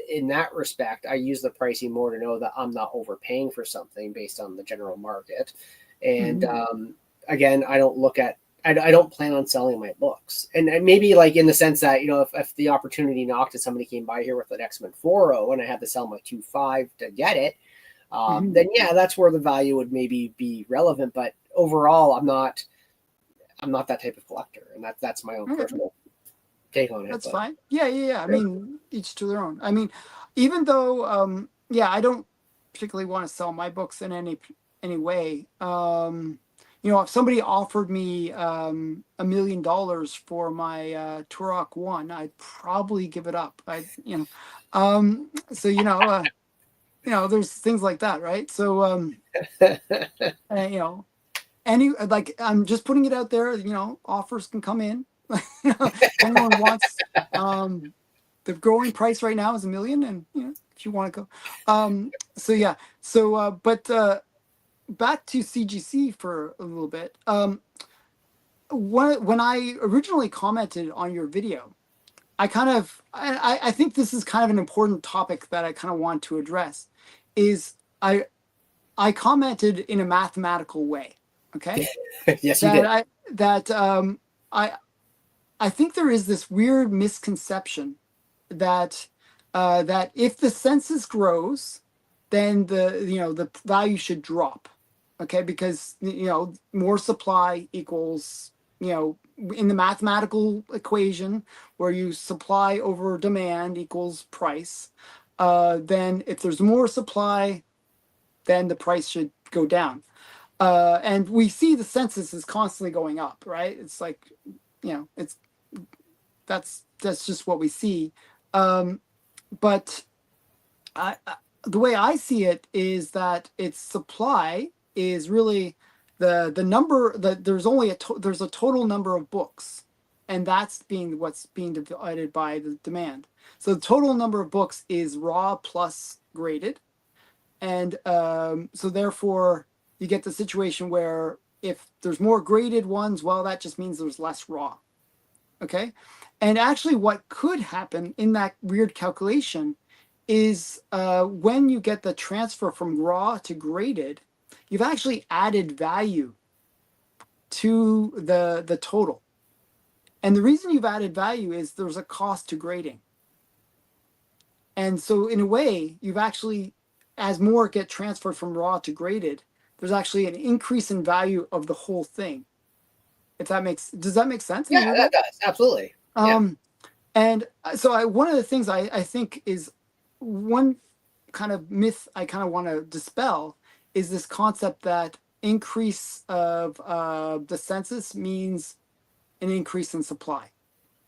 Speaker 2: in that respect. I use the pricing more to know that I'm not overpaying for something based on the general market. And
Speaker 1: Mhm.
Speaker 2: again, I don't look at I don't plan on selling my books, and maybe like in the sense that if the opportunity knocked and somebody came by here with an X-Men 4.0 and I had to sell my 2.5 to get it,
Speaker 1: Mhm.
Speaker 2: then yeah, that's where the value would maybe be relevant. But overall, I'm not that type of collector, and that's my own
Speaker 1: Okay.
Speaker 2: personal take on it.
Speaker 1: That's
Speaker 2: But
Speaker 1: fine. Yeah. I mean, each to their own. I mean, even though, yeah, I don't particularly want to sell my books in any way. You know, if somebody offered me $1 million for my Turok One, I'd probably give it up. So you know, there's things like that, right? So, you know, any like I'm just putting it out there. You know, offers can come in. If anyone wants, the growing price right now is $1 million, and you know, if you want to go, so yeah, so back to CGC for a little bit. When I originally commented on your video, I think this is kind of an important topic that I kind of want to address. Is I commented in a mathematical way, okay?
Speaker 2: yes, you
Speaker 1: That
Speaker 2: did.
Speaker 1: I I think there is this weird misconception that that if the census grows, then the value should drop, okay? Because more supply equals in the mathematical equation where you supply over demand equals price. Then if there's more supply, then the price should go down. And we see the census is constantly going up, right? It's like, it's that's just what we see. But the way I see it is that its supply is really the number that there's a total number of books, and that's what's being divided by the demand. So the total number of books is raw plus graded, and so therefore you get the situation where if there's more graded ones, well, that just means there's less raw. Okay. And actually, what could happen in that weird calculation is when you get the transfer from raw to graded, you've actually added value to the total. And the reason you've added value is there's a cost to grading. And so in a way, you've actually, as more get transferred from raw to graded, there's actually an increase in value of the whole thing. Does that make sense in a
Speaker 2: Yeah,
Speaker 1: weird way?
Speaker 2: that does absolutely. Yeah,
Speaker 1: Um, And so one of the things I think is one kind of myth I kind of want to dispel is this concept that increase of the census means an increase in supply.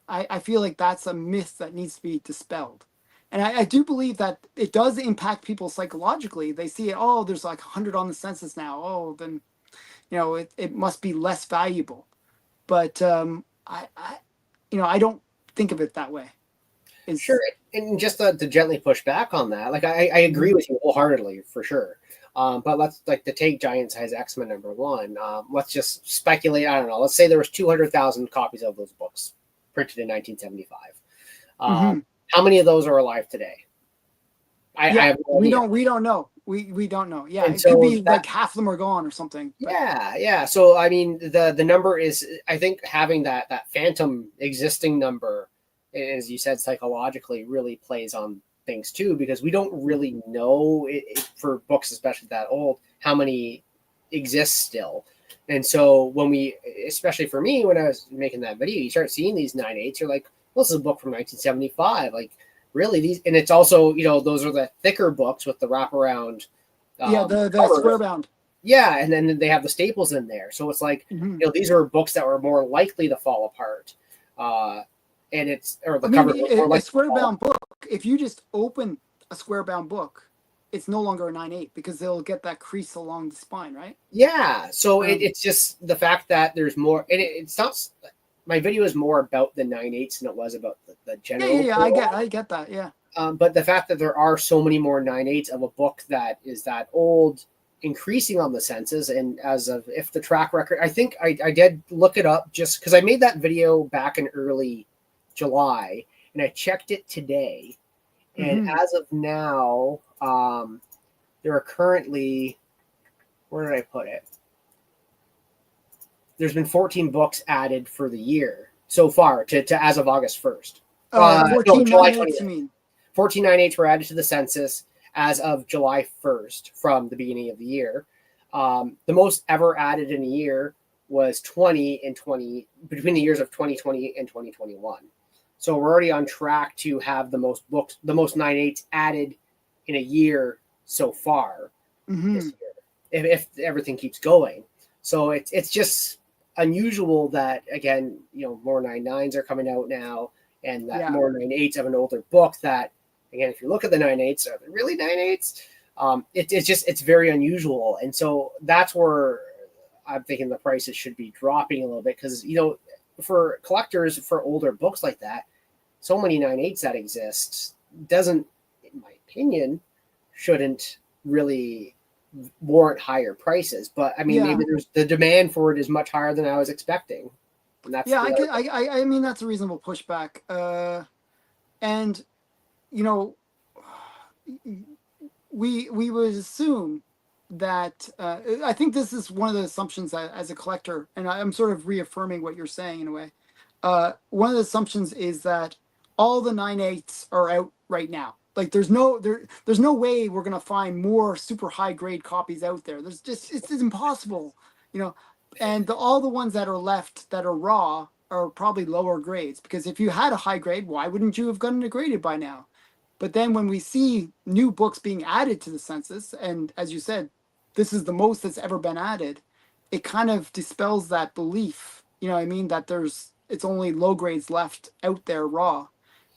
Speaker 1: I feel like that's a myth that needs to be dispelled. And I do believe that it does impact people psychologically. They see, oh, there's like 100 on the census now. Oh, then, it must be less valuable. But I don't think of it that way.
Speaker 2: sure.
Speaker 1: Is
Speaker 2: And just to gently push back on that, like I agree with you wholeheartedly for sure. But let's like to take Giant Size X-Men #1. Let's just speculate. I don't know. Let's say there was 200,000 copies of those books printed in 1975.
Speaker 1: Mm-hmm.
Speaker 2: How many of those are alive today? I
Speaker 1: Yeah,
Speaker 2: have no idea.
Speaker 1: we don't know. We don't know. Yeah,
Speaker 2: And
Speaker 1: it could
Speaker 2: so
Speaker 1: be
Speaker 2: that
Speaker 1: like half of them are gone or something. But
Speaker 2: yeah. So I mean, the number is, I think having that phantom existing number, as you said, psychologically really plays on things too, because we don't really know for books, especially that old, how many exist still. And so when especially for me, when I was making that video, you start seeing these 9/8, you're like, well, this is a book from 1975. Like, really, these, and it's also, those are the thicker books with the wraparound
Speaker 1: yeah, the square
Speaker 2: covers.
Speaker 1: bound.
Speaker 2: Yeah, and then they have the staples in there. So it's like,
Speaker 1: Mm-hmm.
Speaker 2: these are books that were more likely to fall apart. And
Speaker 1: I
Speaker 2: the
Speaker 1: mean,
Speaker 2: covers were more
Speaker 1: a
Speaker 2: likely to
Speaker 1: square
Speaker 2: fall apart.
Speaker 1: bound book. If you just open a square bound book, it's no longer a 9/8 because they'll get that crease along the spine, right?
Speaker 2: Yeah. So
Speaker 1: Um,
Speaker 2: it's just the fact that there's more, and it's not, my video is more about the 9/8 than it was about the general.
Speaker 1: yeah. I get that. Yeah.
Speaker 2: But the fact that there are so many more 9/8 of a book that is that old increasing on the census, and as of if the track record, I think I did look it up just because I made that video back in early July and I checked it today, and
Speaker 1: Mm-hmm.
Speaker 2: as of now, there are currently, where did I put it? There's been 14 books added for the year so far to as of August 1st. No,
Speaker 1: 14
Speaker 2: July
Speaker 1: 9/8, you
Speaker 2: 29th.
Speaker 1: mean?
Speaker 2: 14 9/8 were added to the census as of July 1st from the beginning of the year. The most ever added in a year was 20 and 20 between the years of 2020 and 2021. So we're already on track to have the most books, the most 9/8 added in a year so far
Speaker 1: Hmm.
Speaker 2: this year, if everything keeps going. So it's just unusual that, again, more 9/9s are coming out now, and that
Speaker 1: Yeah.
Speaker 2: more 9/8s of an older book. That, again, if you look at the 9/8s, are they really 9/8s? It's very unusual, and so that's where I'm thinking the prices should be dropping a little bit, because for collectors, for older books like that, so many 9/8s that exist doesn't, in my opinion, shouldn't really warrant higher prices. But I mean,
Speaker 1: Yeah.
Speaker 2: maybe there's the demand for it is much higher than I was expecting, and that's
Speaker 1: Yeah.
Speaker 2: the other thing.
Speaker 1: I mean, that's a reasonable pushback. And you know, we would assume that I think this is one of the assumptions that, as a collector, and I'm sort of reaffirming what you're saying in a way. One of the assumptions is that all the 9/8s are out right now. Like there's no way we're gonna find more super high grade copies out there. There's just it's impossible, you know. And all the ones that are left that are raw are probably lower grades, because if you had a high grade, why wouldn't you have gotten it graded by now? But then when we see new books being added to the census, and as you said, this is the most that's ever been added, it kind of dispels that belief, you know what I mean, that it's only low grades left out there raw.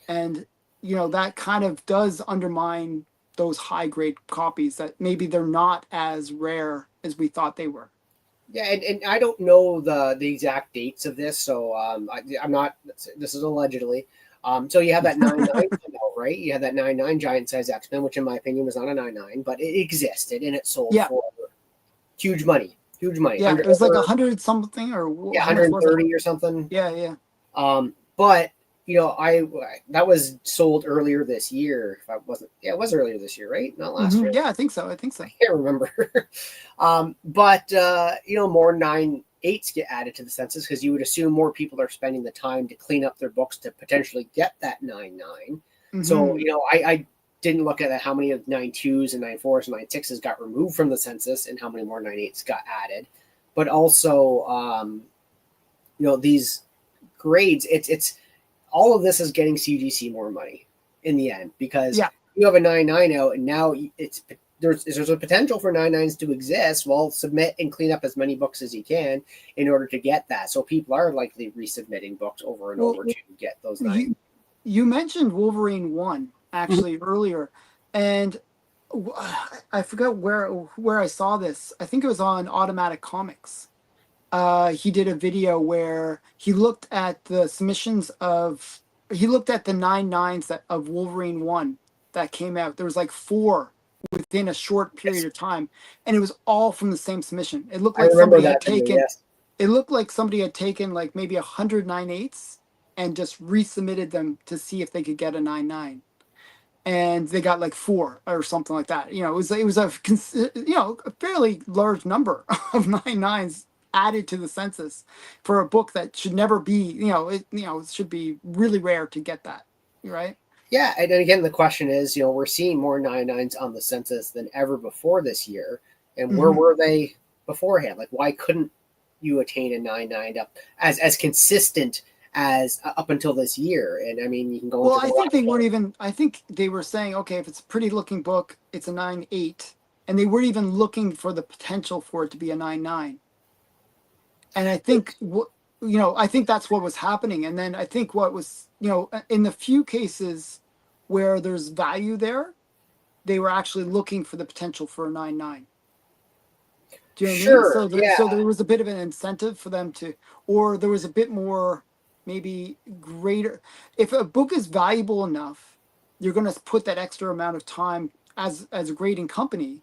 Speaker 1: And, that kind of does undermine those high grade copies that maybe they're not as rare as we thought they were.
Speaker 2: Yeah, and I don't know the exact dates of this, so I'm not. This is allegedly. So you have that 9/9 come out, right? You have that 9/9 giant size X-Men, which in my opinion was not a 9/9, but it existed and it sold
Speaker 1: Yeah.
Speaker 2: for huge money, huge money.
Speaker 1: Yeah.
Speaker 2: 100,
Speaker 1: It was like
Speaker 2: over,
Speaker 1: 100 something, or
Speaker 2: yeah,
Speaker 1: how much was it?
Speaker 2: 130 or something.
Speaker 1: Yeah. Yeah.
Speaker 2: But I that was sold earlier this year. If I wasn't, yeah, it was earlier this year, right? Not last year.
Speaker 1: Yeah. I think so. I think
Speaker 2: I
Speaker 1: so.
Speaker 2: can't remember. But more 9/8s get added to the census, because you would assume more people are spending the time to clean up their books to potentially get that 9/9. So
Speaker 1: Hmm.
Speaker 2: I didn't look at how many of 9/2s and 9/4s and 9/6s got removed from the census and how many more 9/8s got added. But also, these grades, it's all of this is getting CGC more money in the end, because
Speaker 1: Yeah.
Speaker 2: you have a 9/9 out, and now there's a potential for 9/9s to exist. Well, submit and clean up as many books as you can in order to get that. So people are likely resubmitting books over and
Speaker 1: Well,
Speaker 2: over to get those 9.
Speaker 1: you mentioned Wolverine 1 actually earlier, and I forgot where I saw this. I think it was on Automatic Comics. He did a video where he looked at the 9/9s that of Wolverine 1 that came out. There was like four within a short period
Speaker 2: Yes,
Speaker 1: of time, and it was all from the same submission.
Speaker 2: I remember that video. Yes.
Speaker 1: It looked like somebody had taken like maybe 100 9/8s and just resubmitted them to see if they could get a 9/9, and they got like four or something like that. It was a fairly large number of 9/9s added to the census for a book that should never be. It should be really rare to get that, right?
Speaker 2: Yeah, and then again, the question is, we're seeing more 9/9s on the census than ever before this year, and where
Speaker 1: Hmm.
Speaker 2: were they beforehand? Like, why couldn't you attain a 9/9 up as consistent as up until this year? And I mean, you can go
Speaker 1: Well,
Speaker 2: into the
Speaker 1: I think they
Speaker 2: last
Speaker 1: weren't
Speaker 2: one.
Speaker 1: even. I think they were saying, okay, if it's a pretty looking book, it's a 9/8, and they weren't even looking for the potential for it to be a 9/9. And I think I think that's what was happening. And then I think what was, in the few cases where there's value there, they were actually looking for the potential for a 9/9. Do you know what I mean?
Speaker 2: Sure,
Speaker 1: So there was a bit of an incentive for them to, or there was a bit more, maybe greater. If a book is valuable enough, you're going to put that extra amount of time as a grading company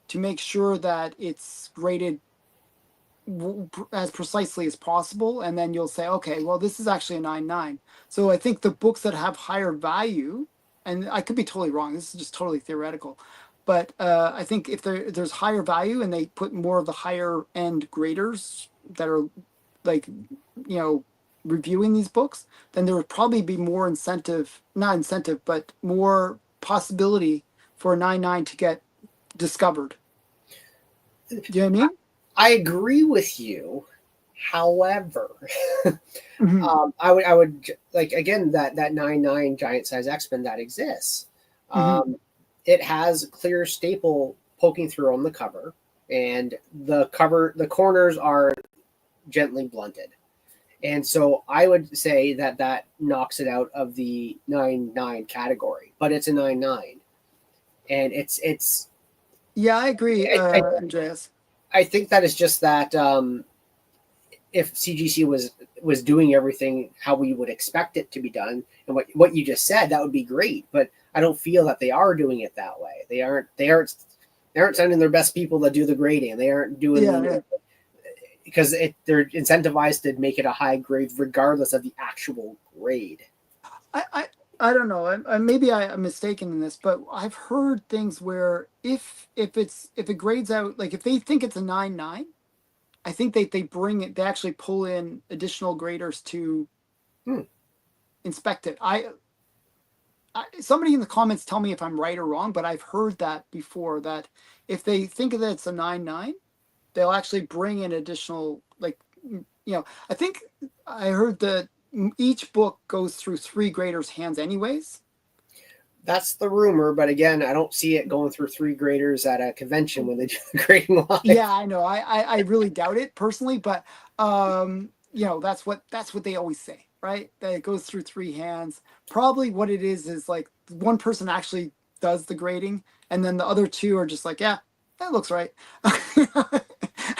Speaker 1: to make sure that it's graded as precisely as possible, and then you'll say, okay, well, this is actually a 9/9. So I think the books that have higher value, and I could be totally wrong, this is just totally theoretical, but I think if there's higher value and they put more of the higher end graders that are like, reviewing these books, then there would probably be more incentive, not incentive, but more possibility for a 9/9 to get discovered. Do you know what I mean?
Speaker 2: I agree with you. However,
Speaker 1: Mhm.
Speaker 2: I would like again that 9-9 giant size X-Men that exists.
Speaker 1: Mhm.
Speaker 2: Um, it has clear staple poking through on the cover, and the corners are gently blunted. And so I would say that that knocks it out of the 9-9 category, but it's a 9-9, and it's
Speaker 1: Yeah, I agree,
Speaker 2: I,
Speaker 1: Andreas.
Speaker 2: I think that is just that if CGC was doing everything how we would expect it to be done, and what you just said, that would be great. But I don't feel that they are doing it that way. They aren't sending their best people to do the grading. They aren't
Speaker 1: Yeah,
Speaker 2: doing
Speaker 1: yeah.
Speaker 2: because they're incentivized to make it a high grade regardless of the actual grade.
Speaker 1: I, I, I don't know. Maybe I'm mistaken in this, but I've heard things where if it grades out, like if they think it's a 9-9, I think they bring it. They actually pull in additional graders to
Speaker 2: Hmm.
Speaker 1: inspect it. Somebody in the comments tell me if I'm right or wrong, but I've heard that before. That if they think that it's a 9-9, they'll actually bring in additional, like, I think I heard that each book goes through three graders' hands anyways.
Speaker 2: That's the rumor, but again, I don't see it going through three graders at a convention when they do the grading
Speaker 1: Yeah,
Speaker 2: live.
Speaker 1: I know. I really doubt it personally, but that's what they always say, right? That it goes through three hands. Probably what it is like one person actually does the grading, and then the other two are just like, yeah, that looks right.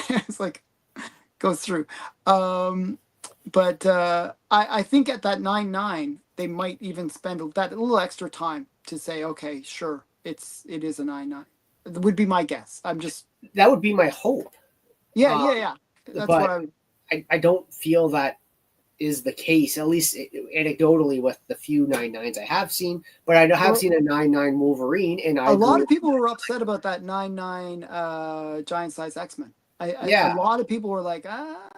Speaker 1: It's like goes through. Um, but I think at that 9-9, they might even spend that little extra time to say, okay, sure, it is a 9-9. It would be my guess. I'm just
Speaker 2: That would be my hope,
Speaker 1: yeah,
Speaker 2: um,
Speaker 1: yeah, yeah. That's what
Speaker 2: but
Speaker 1: I would.
Speaker 2: I don't feel that is the case, at least anecdotally with the few 9-9s I have seen. But I have
Speaker 1: Well,
Speaker 2: seen a 9-9 Wolverine, and I
Speaker 1: a lot
Speaker 2: agree.
Speaker 1: of people were upset about that 9-9 giant size X-Men. A
Speaker 2: Yeah,
Speaker 1: lot of people were like, ah.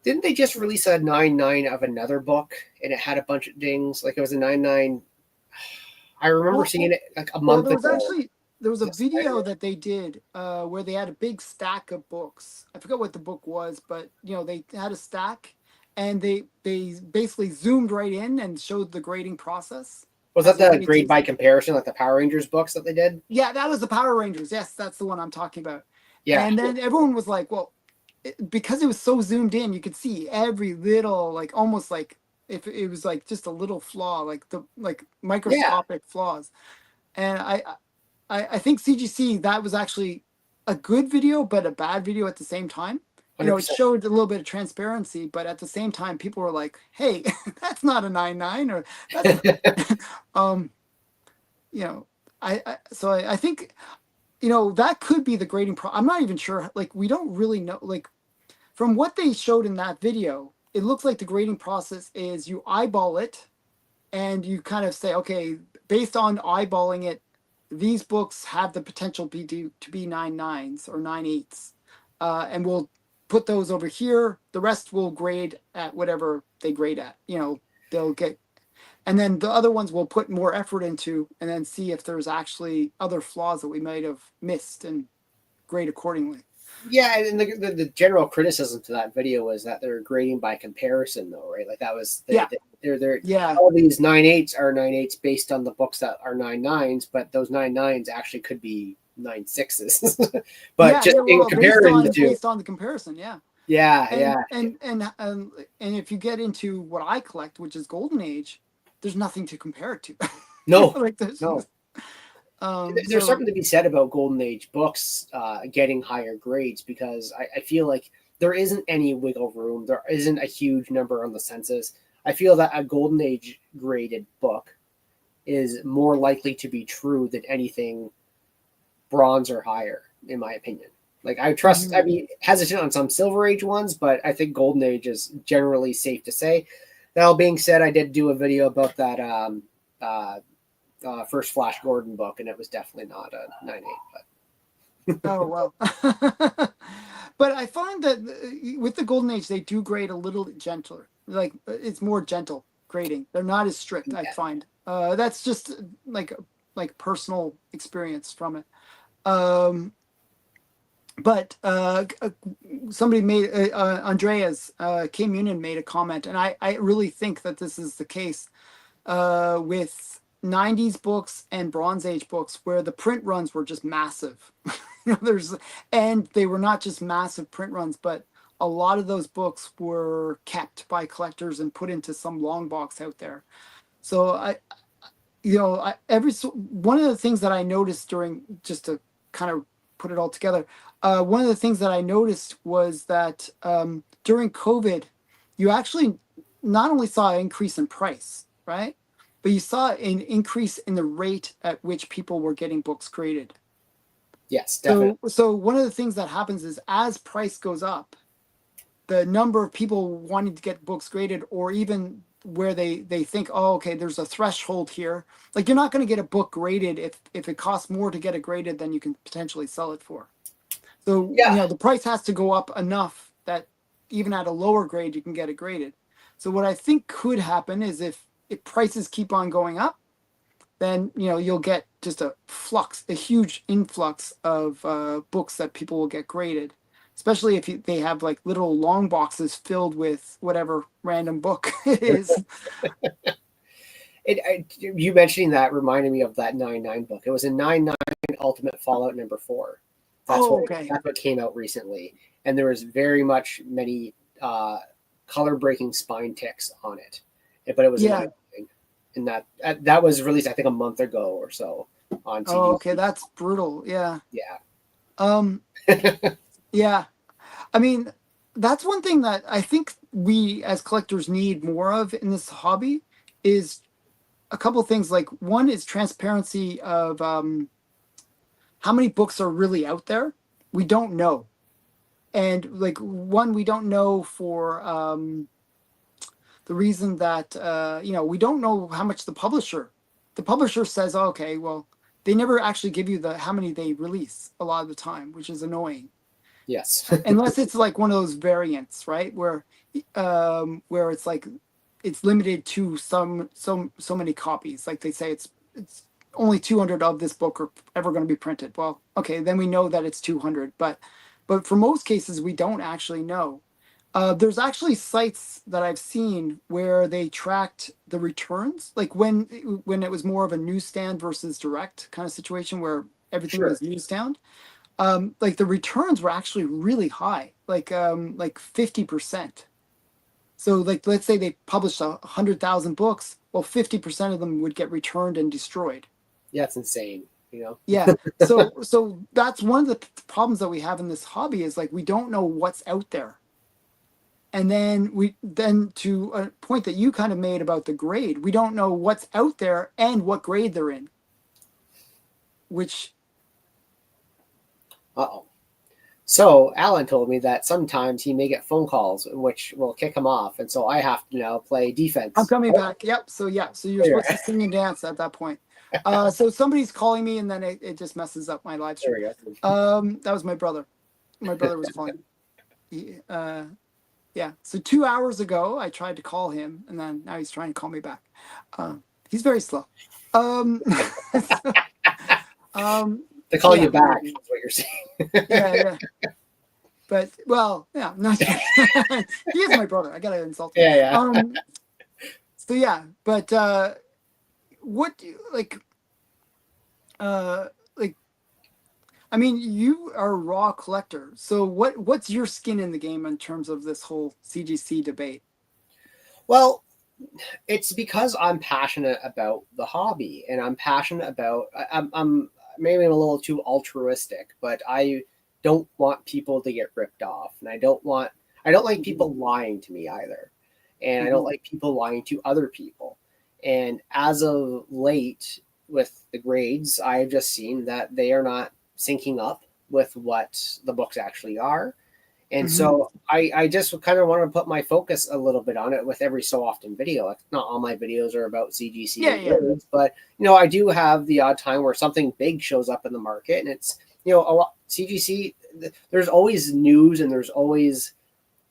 Speaker 2: didn't they just release a 9-9 of another book, and it had a bunch of dings? Like it was a 9-9. I remember
Speaker 1: Well,
Speaker 2: seeing it like a
Speaker 1: well,
Speaker 2: month ago.
Speaker 1: there was a
Speaker 2: The
Speaker 1: video
Speaker 2: Spider-Man.
Speaker 1: that they did where they had a big stack of books. I forget what the book was, but they had a stack, and they basically zoomed right in and showed the grading process
Speaker 2: Was
Speaker 1: as
Speaker 2: that
Speaker 1: the
Speaker 2: the
Speaker 1: way
Speaker 2: grade by comparison, like the Power Rangers books that they did?
Speaker 1: Yeah, that was the Power Rangers. Yes, that's the one I'm talking about.
Speaker 2: Yeah,
Speaker 1: And then everyone was like, well, because it was so zoomed in, you could see every little, like almost like if it was like just a little flaw, like the like
Speaker 2: yeah.
Speaker 1: microscopic flaws. And I think CGC, that was actually a good video, but a bad video at the same time. It
Speaker 2: 100%.
Speaker 1: showed a little bit of transparency, but at the same time, people were like, "Hey, that's not a 9-9, or that's um, you know." I think that could be the grading I'm not even sure. Like, we don't really know. Like, from what they showed in that video, it looks like the grading process is you eyeball it and you kind of say, okay, based on eyeballing it, these books have the potential to be 9-9s or 9-8s. And we'll put those over here. The rest will grade at whatever they grade at. They'll get, and then the other ones we'll put more effort into and then see if there's actually other flaws that we might have missed and grade accordingly.
Speaker 2: Yeah, and the general criticism to that video was that they're grading by comparison, though, right? Like that was
Speaker 1: Yeah.
Speaker 2: they're
Speaker 1: Yeah.
Speaker 2: all these 9-8s are 9-8s based on the books that are 9-9s, but those 9-9s actually could be 9-6s. But
Speaker 1: Yeah.
Speaker 2: just
Speaker 1: Yeah.
Speaker 2: in
Speaker 1: Well,
Speaker 2: comparing the two,
Speaker 1: based on the comparison. Yeah.
Speaker 2: yeah,
Speaker 1: and
Speaker 2: yeah,
Speaker 1: and and and and if you get into what I collect, which is Golden Age, there's nothing to compare it to.
Speaker 2: no,
Speaker 1: Like there's
Speaker 2: no. There's
Speaker 1: so
Speaker 2: something to be said about Golden Age books getting higher grades because I feel like there isn't any wiggle room. There isn't a huge number on the census. I feel that a Golden Age graded book is more likely to be true than anything bronze or higher, in my opinion. Like I trust, I
Speaker 1: mhm.
Speaker 2: mean, hesitant on some Silver Age ones, but I think Golden Age is generally safe to say. That all being said, I did do a video about that uh, first Flash Gordon book, and it was definitely not a 9-8.
Speaker 1: Oh well. But I find that with the Golden Age, they do grade a little gentler. Like it's more gentle grading. They're not as strict, I
Speaker 2: Yeah.
Speaker 1: find. That's just like personal experience from it. Um, but somebody made Andreas K. Munin made a comment, and I really think that this is the case with 90s books and Bronze Age books, where the print runs were just massive. And they were not just massive print runs, but a lot of those books were kept by collectors and put into some long box out there. So one of the things that I noticed during, just to kind of put it all together, one of the things that I noticed was that during COVID, you actually not only saw an increase in price, right? But you saw an increase in the rate at which people were getting books graded.
Speaker 2: Yes, definitely.
Speaker 1: So one of the things that happens is as price goes up, the number of people wanting to get books graded, or even where they think, oh, okay, there's a threshold here. Like, you're not going to get a book graded if it costs more to get it graded than you can potentially sell it for. So,
Speaker 2: Yeah.
Speaker 1: the price has to go up enough that even at a lower grade, you can get it graded. So what I think could happen is if prices keep on going up, then you'll get just a huge influx of books that people will get graded, especially if they have like little long boxes filled with whatever random book it is.
Speaker 2: You mentioning that reminded me of that 9-9 book. It was a 9-9 Ultimate Fallout #4.
Speaker 1: Oh, okay.
Speaker 2: That's what came out recently, and there was very much many color breaking spine ticks on it, but it was
Speaker 1: Yeah.
Speaker 2: and that was released, I think, a month ago or so on CGC.
Speaker 1: Oh, okay, that's brutal. Yeah.
Speaker 2: Yeah.
Speaker 1: Yeah. I mean, that's one thing that I think we as collectors need more of in this hobby is a couple of things. Like, one is transparency of how many books are really out there. We don't know. And like, one, we don't know for the reason that we don't know how much the publisher says, oh, okay, well, they never actually give you how many they release a lot of the time, which is annoying.
Speaker 2: Yes.
Speaker 1: Unless it's like one of those variants, right, where it's like it's limited to so many copies. Like, they say it's only 200 of this book are ever going to be printed. Well, okay, then we know that it's 200, but for most cases we don't actually know. There's actually sites that I've seen where they tracked the returns, like when it was more of a newsstand versus direct kind of situation where everything was newsstand. Like, the returns were actually really high, like 50%. So, like, let's say they published 100,000 books, well, 50% of them would get returned and destroyed.
Speaker 2: Yeah, it's insane.
Speaker 1: Yeah. So that's one of the problems that we have in this hobby is, like, we don't know what's out there. And then to a point that you kind of made about the grade, we don't know what's out there and what grade they're in. Which.
Speaker 2: Uh-oh. So Alan told me that sometimes he may get phone calls which will kick him off, and so I have to now play defense.
Speaker 1: I'm coming back. Yep. So you're supposed to sing and dance at that point. So somebody's calling me, and then it just messes up my live stream. That was my brother. My brother was calling. Yeah. So 2 hours ago, I tried to call him, and then now he's trying to call me back. He's very slow.
Speaker 2: To call you back is what you're saying.
Speaker 1: Yeah. But, well, yeah, not he is my brother. I gotta insult him.
Speaker 2: Yeah.
Speaker 1: So yeah, but what do you like? I mean, you are a raw collector. So what's your skin in the game in terms of this whole CGC debate?
Speaker 2: Well, it's because I'm passionate about the hobby, and I'm passionate about. I'm maybe a little too altruistic, but I don't want people to get ripped off, and I don't like people lying to me either, and I don't like people lying to other people. And as of late, with the grades, I've just seen that they are not syncing up with what the books actually are. And so I just kind of want to put my focus a little bit on it with every so often video. Like, not all my videos are about CGC, grades, but I do have the odd time where something big shows up in the market, and it's a lot CGC. There's always news, and there's always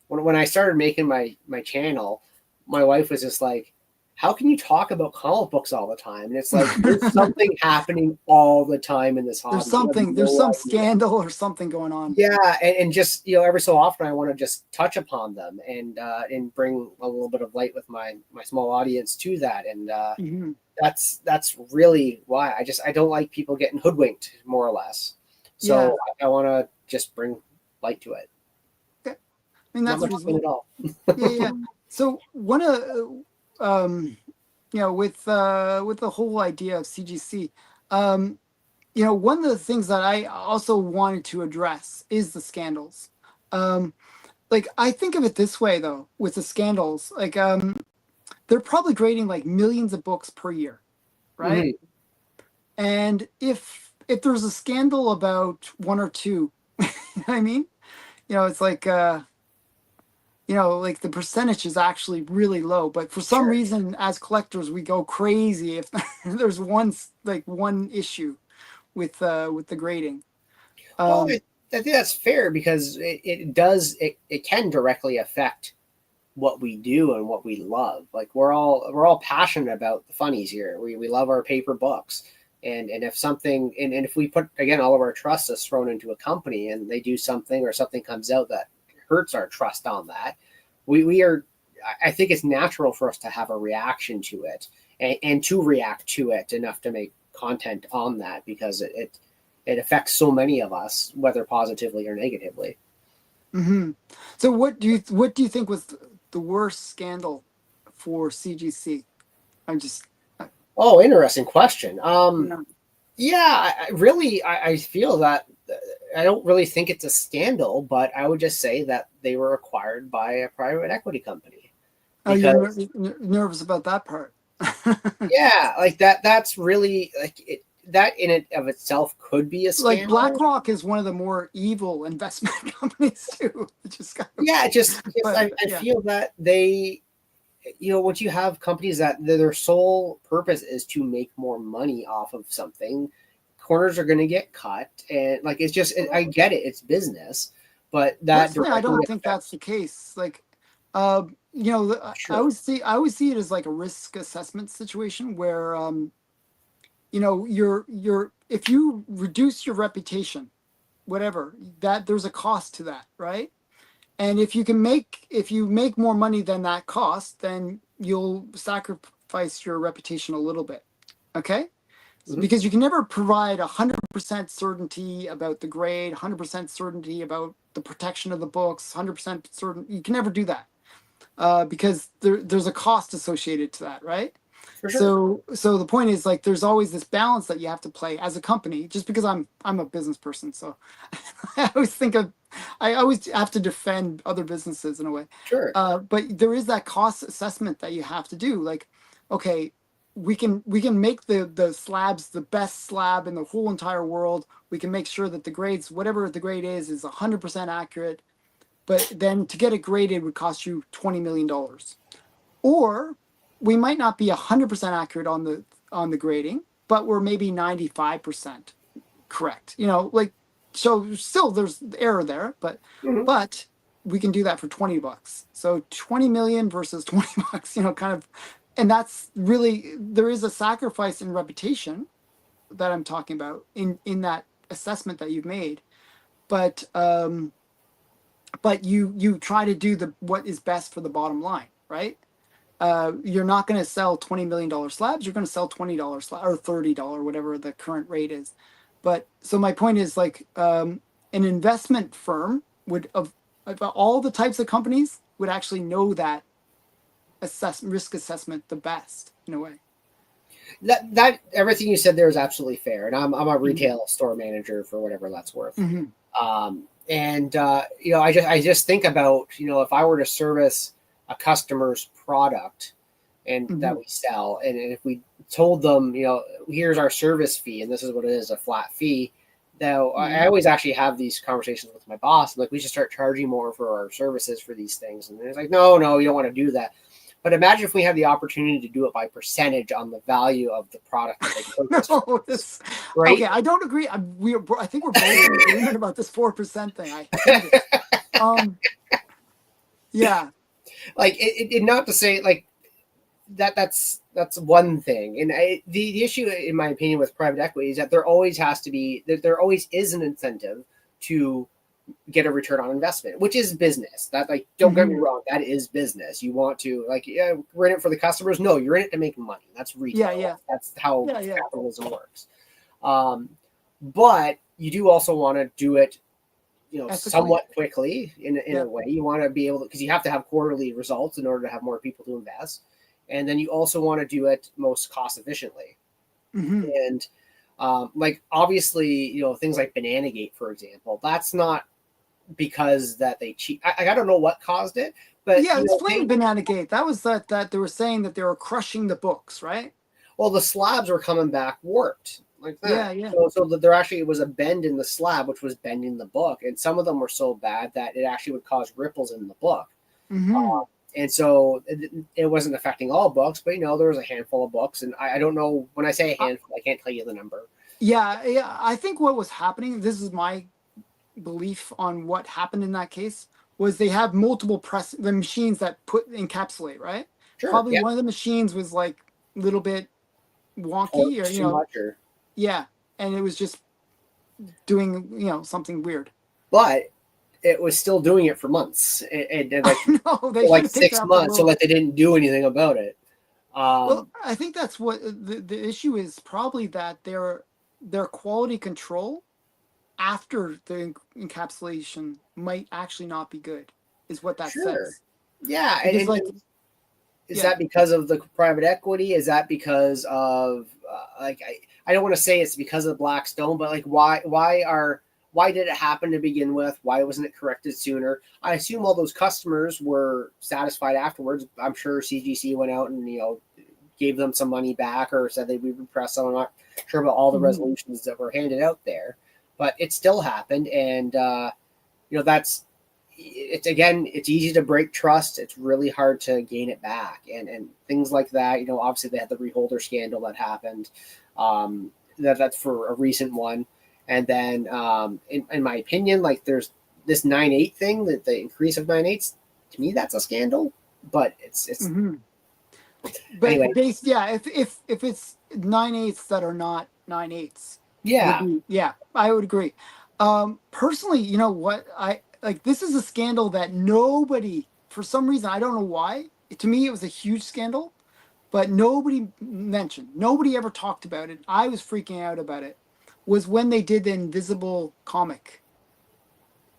Speaker 2: when I started making my channel, my wife was just like, how can you talk about comic books all the time? And it's like there's something happening all the time in this hobby.
Speaker 1: There's
Speaker 2: No
Speaker 1: some
Speaker 2: idea.
Speaker 1: scandal or something going on.
Speaker 2: Yeah, and just every so often I want to just touch upon them and bring a little bit of light with my small audience to that, and
Speaker 1: Mm-hmm.
Speaker 2: that's really why I don't like people getting hoodwinked, more or less.
Speaker 1: Yeah.
Speaker 2: So I want to just bring light to it.
Speaker 1: Okay. I mean,
Speaker 2: Not
Speaker 1: that's
Speaker 2: much spin
Speaker 1: reasonable.
Speaker 2: at all.
Speaker 1: Yeah. So one of with the whole idea of CGC, one of the things that I also wanted to address is the scandals. Like I think of it this way though, with the scandals, like they're probably grading like millions of books per year, right?
Speaker 2: Mhm.
Speaker 1: And if there's a scandal about one or two, you know what I mean? It's like like the percentage is actually really low, but for some
Speaker 2: Sure.
Speaker 1: reason as collectors we go crazy if there's one issue with the grading.
Speaker 2: Well,
Speaker 1: Um
Speaker 2: I think that's fair because it can directly affect what we do and what we love. Like we're all passionate about the funnies here. We love our paper books. And if something and if we put again all of our trust is thrown into a company and they do something or something comes out that hurts our trust on that, we are I think it's natural for us to have a reaction to it and to react to it enough to make content on that because it affects so many of us, whether positively or negatively.
Speaker 1: mhm. So what do you think was the worst scandal for CGC? I'm just
Speaker 2: Oh, interesting question.
Speaker 1: you know
Speaker 2: Yeah, really, I feel that I don't really think it's a scandal, but I would just say that they were acquired by a private equity company
Speaker 1: oh, you're
Speaker 2: because
Speaker 1: nervous about that part.
Speaker 2: yeah, like that's really like that in it of itself could be a
Speaker 1: Like
Speaker 2: scandal.
Speaker 1: BlackRock is one of the more evil investment companies too. It just kind of,
Speaker 2: Yeah, just
Speaker 1: but
Speaker 2: I
Speaker 1: yeah.
Speaker 2: feel that they once you have companies that their sole purpose is to make more money off of something, corners are going to get cut, and like it's just I get it, it's business, but that
Speaker 1: Personally, I
Speaker 2: directly
Speaker 1: don't think that's
Speaker 2: affects.
Speaker 1: the case. Like, uh, I
Speaker 2: Sure.
Speaker 1: always see it as like a risk assessment situation where, you're if you reduce your reputation, whatever that there's a cost to that, right? And if you make more money than that cost, then you'll sacrifice your reputation a little bit. Okay?
Speaker 2: Mhm.
Speaker 1: Because you can never provide 100% certainty about the grade, 100% certainty about the protection of the books, 100% certain. You can never do that because there's a cost associated to that, right?
Speaker 2: For sure.
Speaker 1: So the point is like there's always this balance that you have to play as a company. Just because I'm a business person, so I always have to defend other businesses in a way.
Speaker 2: Sure.
Speaker 1: But there is that cost assessment that you have to do. Like, okay, we can make the slabs the best slab in the whole entire world. We can make sure that the grades, whatever the grade is 100% accurate. But then to get it graded would cost you $20 million. Or we might not be 100% accurate on the grading, but we're maybe 95% correct. Like so still there's error there, but
Speaker 2: Mhm.
Speaker 1: but we can do that for $20. So 20 million versus $20, kind of, and that's really there is a sacrifice in reputation that I'm talking about in that assessment that you've made. But you try to do the what is best for the bottom line, right? You're not going to sell $20 million slabs. You're going to sell $20 slab or $30, whatever the current rate is. But so my point is like an investment firm would of all the types of companies would actually know that risk assessment the best in a way.
Speaker 2: That everything you said there is absolutely fair, and I'm a
Speaker 1: Mm-hmm.
Speaker 2: retail store manager for whatever that's worth.
Speaker 1: Mm-hmm.
Speaker 2: And I just think about if I were to service a customer's product and
Speaker 1: Mm-hmm.
Speaker 2: that we sell, and if we told them here's our service fee and this is what it is, a flat fee. Now I
Speaker 1: Mm-hmm.
Speaker 2: always actually have these conversations with my boss, like we should start charging more for our services for these things, and it's like no, you don't want to do that. But imagine if we had the opportunity to do it by percentage on the value of the product that they purchase from
Speaker 1: No,
Speaker 2: us,
Speaker 1: this okay.
Speaker 2: right?
Speaker 1: I don't agree. I think we're both in agreement about this 4% thing. I hate it. Um, yeah.
Speaker 2: Like not to say like that's one thing. And the issue, in my opinion, with private equity is that there always is an incentive to get a return on investment, which is business. That, like, don't get me wrong, that is business. You want to, like, yeah, we're in it for the customers. No, you're in it to make money. That's retail.
Speaker 1: Yeah.
Speaker 2: That's how
Speaker 1: Yeah.
Speaker 2: capitalism works. But you do also want to do it,
Speaker 1: Ethically.
Speaker 2: somewhat quickly in a way. You want to be able to, because you have to have quarterly results in order to have more people to invest. And then you also want to do it most cost efficiently. And like, obviously, things like Bananagate, for example, that's not because that they cheat. I don't know what caused it, but
Speaker 1: yeah, explain Bananagate. That was that they were saying that they were crushing the books, right?
Speaker 2: Well, the slabs were coming back warped like that.
Speaker 1: Yeah.
Speaker 2: So that there actually was a bend in the slab, which was bending the book, and some of them were so bad that it actually would cause ripples in the book. And so it wasn't affecting all books, but there was a handful of books, and I don't know, when I say a handful, I can't tell you the number.
Speaker 1: Yeah. I think what was happening, this is my belief on what happened in that case, was they have multiple the machines that encapsulate, right?
Speaker 2: Sure,
Speaker 1: Probably one of the machines was like a little bit wonky, or
Speaker 2: too much, or
Speaker 1: yeah, and it was just doing something weird.
Speaker 2: But it was still doing it for months, and like,
Speaker 1: no, they
Speaker 2: like 6 months, so like they didn't do anything about it.
Speaker 1: Well, I think that's what the issue is. Probably that their quality control after the encapsulation might actually not be good, is what that says.
Speaker 2: Yeah,
Speaker 1: because,
Speaker 2: and is that because of the private equity? Is that because of like, I don't want to say it's because of Blackstone, but like, why did it happen to begin with? Why wasn't it corrected sooner? I assume all those customers were satisfied afterwards. I'm sure CGC went out and gave them some money back, or said they would repress them. I'm not sure about all the resolutions that were handed out there, but it still happened. And it's easy to break trust. It's really hard to gain it back, and things like that. Obviously they had the Reholder scandal that happened. That's for a recent one. And then, in my opinion, like, there's this 9/8 thing, that the increase of 9/8, to me, that's a scandal. But it's
Speaker 1: but
Speaker 2: anyway.
Speaker 1: If it's 9/8 that are not 9/8, I would agree. Personally, you know what, I like, this is a scandal that nobody, for some reason, I don't know why. To me, it was a huge scandal, but nobody mentioned. Nobody ever talked about it. I was freaking out about it. Was when they did the invisible comic.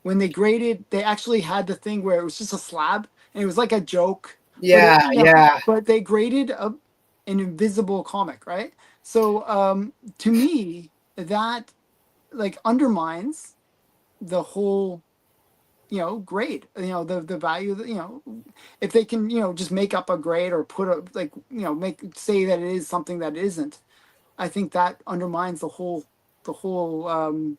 Speaker 1: When they graded, they actually had the thing where it was just a slab, and it was like a joke. But they graded an invisible comic, right? So to me, that like undermines the whole grade, the value that, if they can, just make up a grade, or put a, like, say that it is something that it isn't. I think that undermines the whole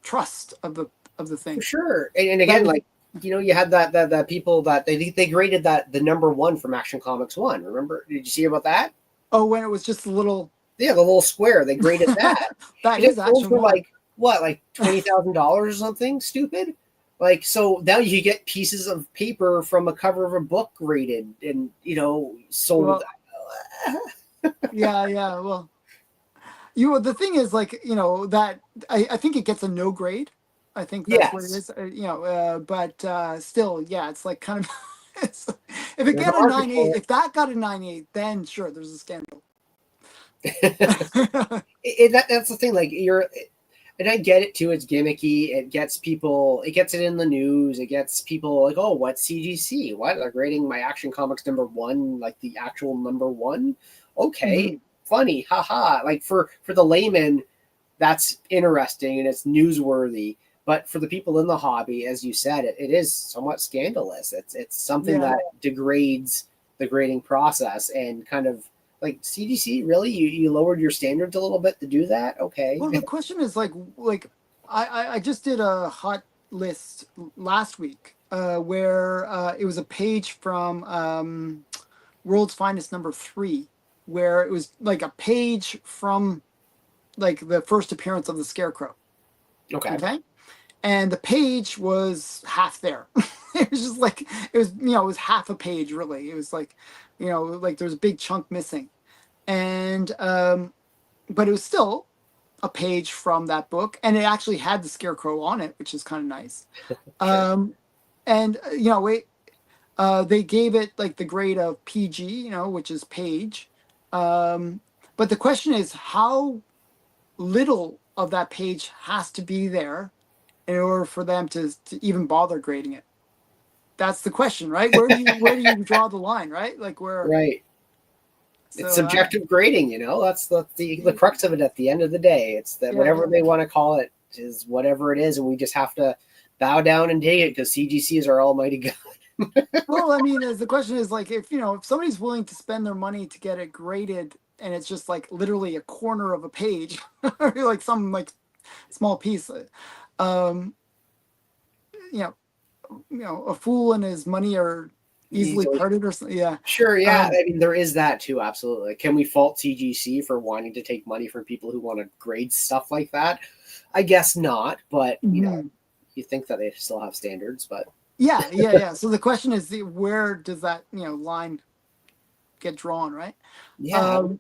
Speaker 1: trust of the thing.
Speaker 2: For sure. And again, like, you had that people that they graded that the number 1 from Action Comics 1. Remember? Did you see about that?
Speaker 1: Oh, when it was just a little.
Speaker 2: Yeah, the little square. They graded that.
Speaker 1: That is actually
Speaker 2: like what, like $20,000 or something stupid. Like, so now you get pieces of paper from a cover of a book graded and sold.
Speaker 1: Yeah. Well, the thing is, like, that I think it gets a no grade. I think that's what it is. But still, yeah, it's like kind of if it got a 9/8, if that got a 9/8, then sure, there's a scandal.
Speaker 2: That's the thing. Like, and I get it too. It's gimmicky. It gets people. It gets it in the news. It gets people like, oh, what's CGC? What, they're grading my Action Comics number 1, like the actual number 1? Okay, funny, haha. Like, for the layman, that's interesting and it's newsworthy. But for the people in the hobby, as you said, it is somewhat scandalous. It's something that degrades the grading process, and kind of like, CGC, really? You lowered your standards a little bit to do that? Okay.
Speaker 1: Well, the question is, like I just did a hot list last week where it was a page from World's Finest number 3, where it was like a page from like the first appearance of the Scarecrow. Okay. And the page was half there. It was just like, it was half a page, really. It was like, You know, like there's a big chunk missing, and but it was still a page from that book, and it actually had the scarecrow on it, which is kind of nice.
Speaker 2: Sure.
Speaker 1: And they gave it like the grade of PG, you know, which is page. But the question is, how little of that page has to be there in order for them to even bother grading it? That's the question, right? Where do you draw the line, right? Like where?
Speaker 2: Right. It's
Speaker 1: So
Speaker 2: subjective grading, you know. That's the crux of it at the end of the day. It's that
Speaker 1: yeah,
Speaker 2: whatever
Speaker 1: yeah.
Speaker 2: they want to call it is whatever it is, and we just have to bow down and take it because CGC is our almighty God.
Speaker 1: Well, I mean, the question is like if somebody's willing to spend their money to get it graded, and it's just like literally a corner of a page, or like some like small piece, um, you know, a fool and his money are easily
Speaker 2: Easily.
Speaker 1: parted or something. Yeah.
Speaker 2: Sure, yeah.
Speaker 1: Um,
Speaker 2: I mean, there is that too. Absolutely. Can we fault CGC for wanting to take money from people who want to grade stuff like that? I guess not, but
Speaker 1: mhm.
Speaker 2: you think that they still have standards, but
Speaker 1: Yeah. So the question is, where does that line get drawn, right?
Speaker 2: yeah,
Speaker 1: Um,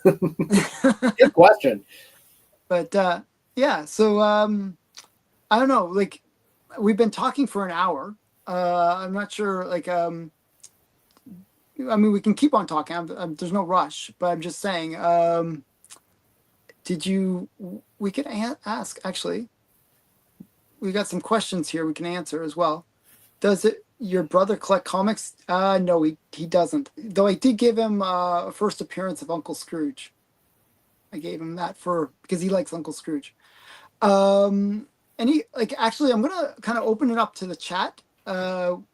Speaker 2: good question.
Speaker 1: but yeah, so I don't know. Like we've been talking for an hour. I'm not sure. Like I mean, we can keep on talking. There's no rush, but I'm just saying. Did you? We could ask actually. We got some questions here we can answer as well. Does it your brother collect comics? No, he doesn't. Though I did give him a first appearance of Uncle Scrooge. I gave him that because he likes Uncle Scrooge. And he like actually I'm gonna kind of open it up to the chat. And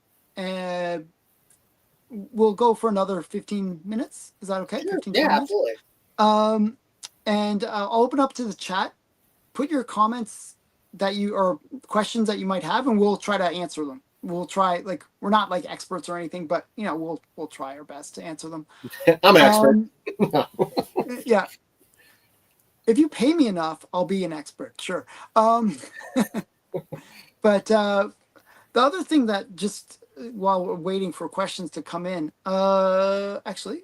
Speaker 1: we'll go for another 15 minutes. Is that okay?
Speaker 2: Sure.
Speaker 1: 15,
Speaker 2: Yeah,
Speaker 1: 20 minutes.
Speaker 2: absolutely.
Speaker 1: And I'll open up to the chat. Put your comments or questions that you might have, and we'll try to answer them. We'll try, like, we're not like experts or anything, but we'll try our best to answer them.
Speaker 2: I'm an expert.
Speaker 1: Yeah. If you pay me enough, I'll be an expert. Sure. But the other thing that just while we're waiting for questions to come in, actually,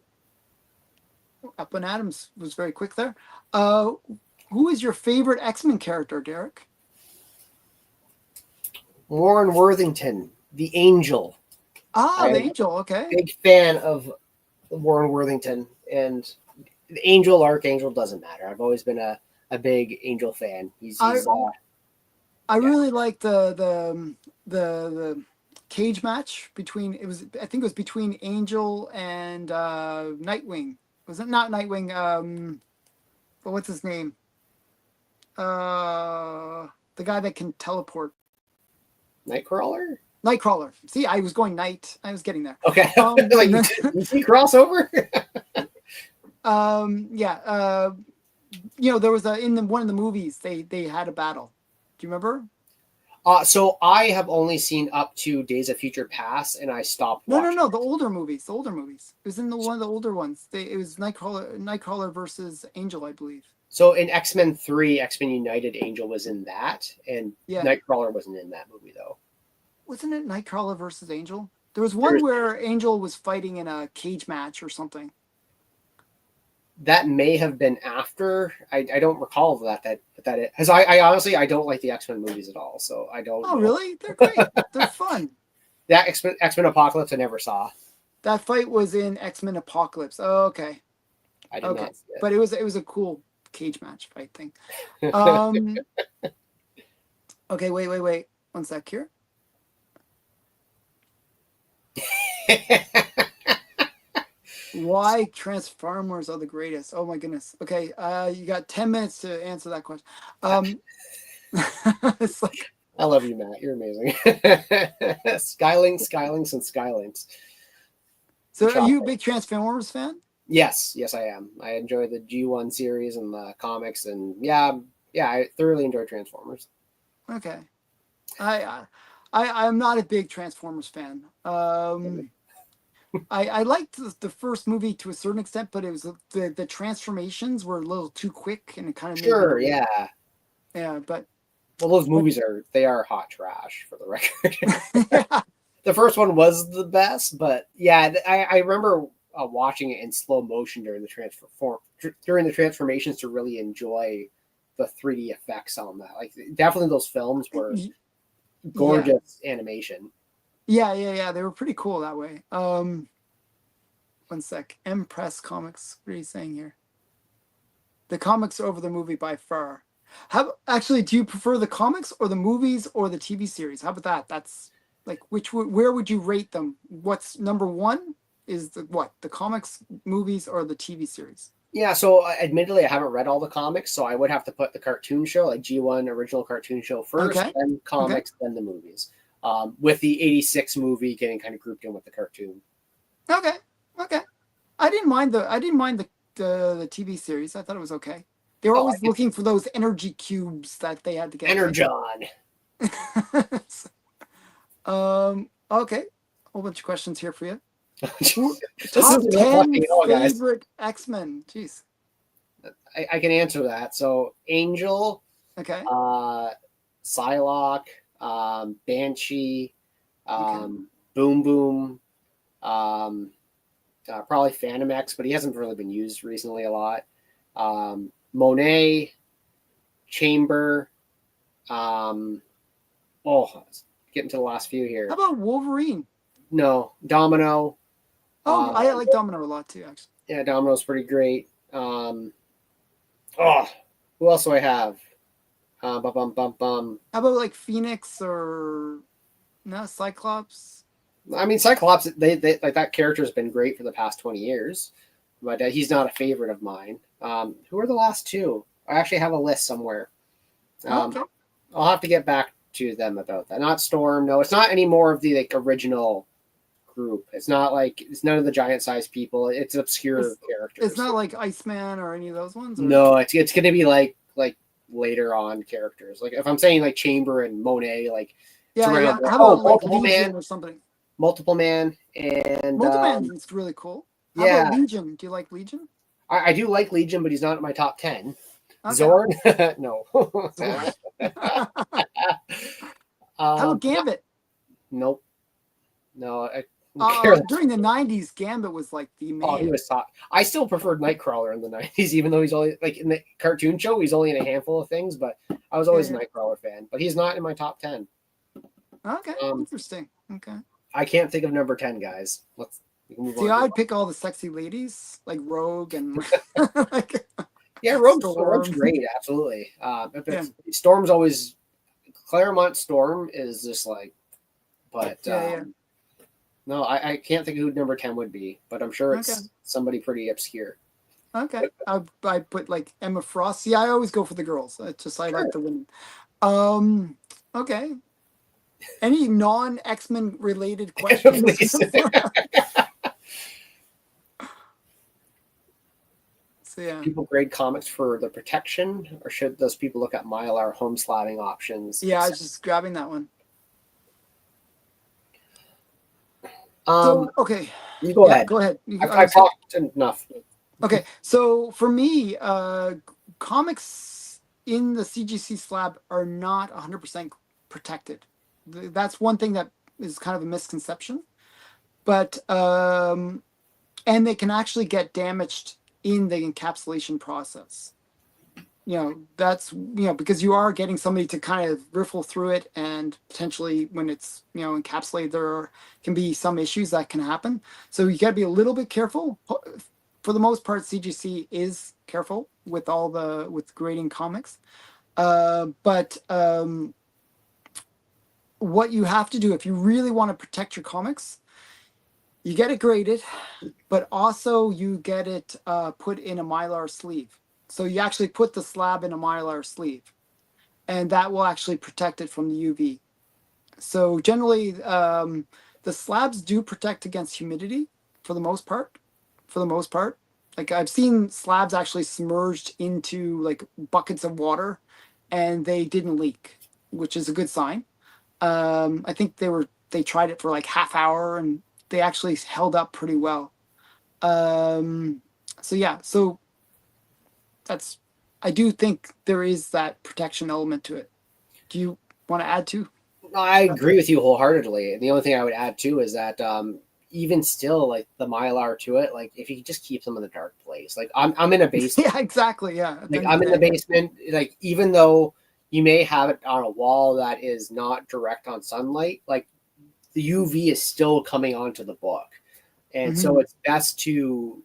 Speaker 1: Up and Adams was very quick there. Who is your favorite X-Men character, Derek?
Speaker 2: Warren Worthington, the Angel.
Speaker 1: The
Speaker 2: I'm
Speaker 1: Angel. Okay.
Speaker 2: a big fan of Warren Worthington, and the Angel, Archangel doesn't matter. I've always been a big Angel fan.
Speaker 1: I I
Speaker 2: Yeah.
Speaker 1: really like the cage match between I think it was between Angel and Nightwing. Was it not Nightwing? But what's his name? The guy that can teleport.
Speaker 2: Nightcrawler.
Speaker 1: Nightcrawler. See, I was going night. I was getting there.
Speaker 2: Okay, like
Speaker 1: And then,
Speaker 2: you see crossover.
Speaker 1: yeah. There was in one of the movies they had a battle. Do you remember?
Speaker 2: So I have only seen up to Days of Future Past, and I stopped watching.
Speaker 1: No. The older movies. The older movies. It was in one of the older ones. It was Nightcrawler versus Angel, I believe.
Speaker 2: So in X-Men 3, X-Men United, Angel was in that, and
Speaker 1: Yeah.
Speaker 2: Nightcrawler wasn't in that movie though.
Speaker 1: Wasn't it Nightcrawler versus Angel? There was one where Angel was fighting in a cage match or something.
Speaker 2: That may have been after. I don't recall that because I honestly I don't like the X-Men movies at all, so I don't.
Speaker 1: Oh,
Speaker 2: know.
Speaker 1: really? They're great. They're fun.
Speaker 2: That X-Men Apocalypse I never saw.
Speaker 1: That fight was in X-Men Apocalypse. Oh, okay.
Speaker 2: I did not see it.
Speaker 1: But it was a cool cage match fight thing. Okay, wait. 1 sec here. Why Transformers are the greatest? Oh my goodness. Okay, you got 10 minutes to answer that question. It's like
Speaker 2: I love you, Matt. You're amazing. Skylinks, and Skylinks.
Speaker 1: So are you a big Transformers fan?
Speaker 2: Yes, I am. I enjoy the G1 series and the comics, and yeah, I thoroughly enjoy Transformers.
Speaker 1: Okay. I'm not a big Transformers fan. I liked the first movie to a certain extent, but it was the transformations were a little too quick, and it kind of
Speaker 2: Sure,
Speaker 1: made
Speaker 2: yeah.
Speaker 1: But
Speaker 2: Well, those movies are hot trash for the record.
Speaker 1: yeah.
Speaker 2: The first one was the best, but yeah, I remember watching it in slow motion during the transformations to really enjoy the 3D effects on that. Like definitely those films were
Speaker 1: Yeah,
Speaker 2: gorgeous animation.
Speaker 1: yeah. They were pretty cool that way. One sec. M Press Comics. What are you saying here? The comics over the movie by far. How actually do you prefer the comics or the movies or the TV series? How about that? That's like where would you rate them? What's number one is the comics, movies, or the TV series?
Speaker 2: Yeah, so admittedly, I haven't read all the comics, so I would have to put the cartoon show, like G1 original cartoon show first,
Speaker 1: Okay,
Speaker 2: then
Speaker 1: okay,
Speaker 2: comics, then the movies. With the '86 movie getting kind of grouped in with the cartoon.
Speaker 1: okay, okay. I didn't mind the TV series. I thought it was okay. They were
Speaker 2: Oh, I
Speaker 1: always
Speaker 2: get
Speaker 1: looking for those energy cubes that they had to get, right?
Speaker 2: Energon.
Speaker 1: Okay. Whole bunch of questions here for you.
Speaker 2: This is
Speaker 1: Top
Speaker 2: no lucky
Speaker 1: 10
Speaker 2: at all, guys.
Speaker 1: favorite X-Men. Jeez.
Speaker 2: I can answer that. So Angel,
Speaker 1: Okay.
Speaker 2: uh, Psylocke, Banshee,
Speaker 1: Okay.
Speaker 2: Boom Boom, um, probably Phantom X, but he hasn't really been used recently a lot. Monet, Chamber. Oh, getting to the last few
Speaker 1: How
Speaker 2: here.
Speaker 1: about Wolverine?
Speaker 2: No, Domino.
Speaker 1: Oh,
Speaker 2: Uh,
Speaker 1: I like Domino a lot too, actually.
Speaker 2: yeah, Domino's pretty great. Oh, who else do I have? Bum, bum, bum, bum.
Speaker 1: How about like Phoenix or no Cyclops?
Speaker 2: I mean, Cyclops. They like that character has been great for the past 20 years, but he's not a favorite of mine. Who are the last two? I actually have a list somewhere.
Speaker 1: Oh,
Speaker 2: Um,
Speaker 1: okay.
Speaker 2: I'll have to get back to them about that. Not Storm. No, it's not any more of the like original group. It's not like it's none of the giant sized people. It's obscure
Speaker 1: It's
Speaker 2: characters.
Speaker 1: not like Iceman or any of those ones, or
Speaker 2: No, it's gonna be like later on characters. Like if I'm saying like Chamber and Monet, like it's
Speaker 1: yeah,
Speaker 2: around
Speaker 1: yeah.
Speaker 2: there.
Speaker 1: How
Speaker 2: Oh,
Speaker 1: about like Legion or something?
Speaker 2: Multiple Man, and
Speaker 1: Multiman's really cool. How about
Speaker 2: yeah,
Speaker 1: Legion? Do you like Legion?
Speaker 2: I do like Legion, but he's not in my top 10.
Speaker 1: Okay.
Speaker 2: Zord, no.
Speaker 1: How about
Speaker 2: um,
Speaker 1: Gambit?
Speaker 2: nope, no. I don't care.
Speaker 1: During the '90s, Gambit was like the
Speaker 2: Oh, he
Speaker 1: man.
Speaker 2: was top. I still preferred Nightcrawler in the '90s, even though he's only like in the cartoon show, he's only in a handful of things. But I was
Speaker 1: Yeah,
Speaker 2: always a
Speaker 1: yeah.
Speaker 2: Nightcrawler fan. But he's not in my top 10.
Speaker 1: Okay,
Speaker 2: Um,
Speaker 1: interesting. Okay.
Speaker 2: I can't think of number 10, guys. We can move
Speaker 1: See,
Speaker 2: on to
Speaker 1: I'd pick all the sexy ladies like Rogue and like
Speaker 2: yeah, Rogue's
Speaker 1: Storm.
Speaker 2: great, absolutely.
Speaker 1: Yeah,
Speaker 2: Storm's always Claremont Storm is just like, but
Speaker 1: yeah.
Speaker 2: no, I can't think of who number 10 would be, but I'm sure
Speaker 1: Okay,
Speaker 2: it's somebody pretty obscure.
Speaker 1: okay. I put like Emma Frost. See, I always go for the girls. I like
Speaker 2: Sure.
Speaker 1: the women. Okay. Any non X-Men related questions?
Speaker 2: Please.
Speaker 1: So yeah,
Speaker 2: People grade comics for the protection, or should those people look at Mylar home slabbing options?
Speaker 1: yeah. I was just grabbing that one.
Speaker 2: Um,
Speaker 1: So okay,
Speaker 2: you go
Speaker 1: yeah.
Speaker 2: ahead.
Speaker 1: Go ahead.
Speaker 2: I've talked enough.
Speaker 1: Okay, so for me, comics in the CGC slab are not 100% protected. That's one thing that is kind of a misconception. But and they can actually get damaged in the encapsulation process. That's because you are getting somebody to kind of riffle through it, and potentially when it's encapsulated, there can be some issues that can happen. So you got to be a little bit careful. For the most part, CGC is careful with grading comics. But what you have to do if you really want to protect your comics, you get it graded, but also you get it put in a Mylar sleeve. So you actually put the slab in a Mylar sleeve, and that will actually protect it from the UV. So generally, the slabs do protect against humidity for the most part. For the most part, like I've seen slabs actually submerged into like buckets of water, and they didn't leak, which is a good sign. I think they tried it for like half hour, and they actually held up pretty well. Um, so yeah, so that's I do think there is that protection element to it. Do you want to add to?
Speaker 2: I agree with you wholeheartedly. And the only thing I would add too is that even still, like the Mylar to it, like if you could just keep them in a dark place, like I'm in a basement.
Speaker 1: Yeah, exactly. Yeah. At the
Speaker 2: Like
Speaker 1: end of
Speaker 2: I'm
Speaker 1: the
Speaker 2: in the
Speaker 1: day.
Speaker 2: basement. Like even though you may have it on a wall that is not direct on sunlight, like the UV is still coming onto the book, and so
Speaker 1: Hmm.
Speaker 2: it's best to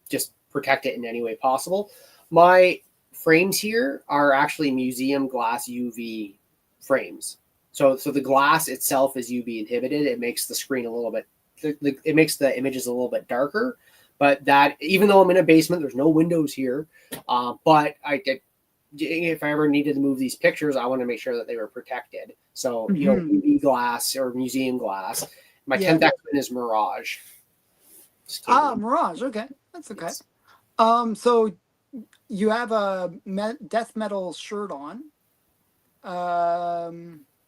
Speaker 2: just protect it in any way possible. My frames here are actually museum glass UV frames. So the glass itself is UV inhibited. It makes the screen a little bit, it makes the images a little bit darker. But that, even though I'm in a basement, there's no windows here. But if I ever needed to move these pictures, I want to make sure that they were protected. So,
Speaker 1: Hmm.
Speaker 2: UV glass or museum glass. My
Speaker 1: Yeah.
Speaker 2: 10th X-Men is Mirage. Just came
Speaker 1: Ah,
Speaker 2: in.
Speaker 1: Mirage. Okay, that's okay.
Speaker 2: Yes.
Speaker 1: So you have a death metal shirt on.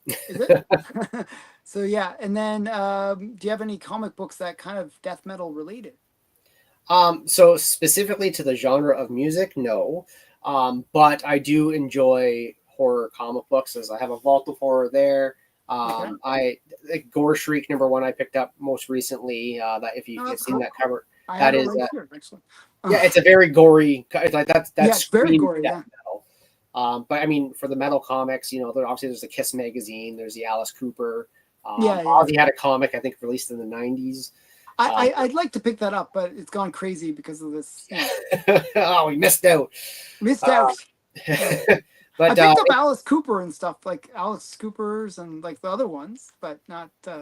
Speaker 1: Is it? So yeah, and then do you have any comic books that kind of death metal related?
Speaker 2: So specifically to the genre of music, no. But I do enjoy horror comic books, as I have a Vault of Horror there.
Speaker 1: Okay.
Speaker 2: I like Gore Shriek #1 I picked up most recently. That if
Speaker 1: No,
Speaker 2: you've
Speaker 1: that's
Speaker 2: seen
Speaker 1: cool.
Speaker 2: that cover,
Speaker 1: I
Speaker 2: that
Speaker 1: have it
Speaker 2: is
Speaker 1: right here, actually.
Speaker 2: yeah, it's a very gory. It's like that
Speaker 1: Yeah, it's very
Speaker 2: screams
Speaker 1: gory.
Speaker 2: death
Speaker 1: Yeah.
Speaker 2: metal. But I mean, for the metal comics, obviously there's the Kiss magazine, there's the Alice Cooper.
Speaker 1: Yeah, yeah.
Speaker 2: Ozzy had a comic I think released in the '90s.
Speaker 1: I'd like to pick that up, but it's gone crazy because of this.
Speaker 2: Oh, we missed out.
Speaker 1: Missed
Speaker 2: Uh,
Speaker 1: out. Yeah. I
Speaker 2: but
Speaker 1: picked up Alice Cooper and stuff, like Alice Cooper's and like the other ones, but not
Speaker 2: yeah,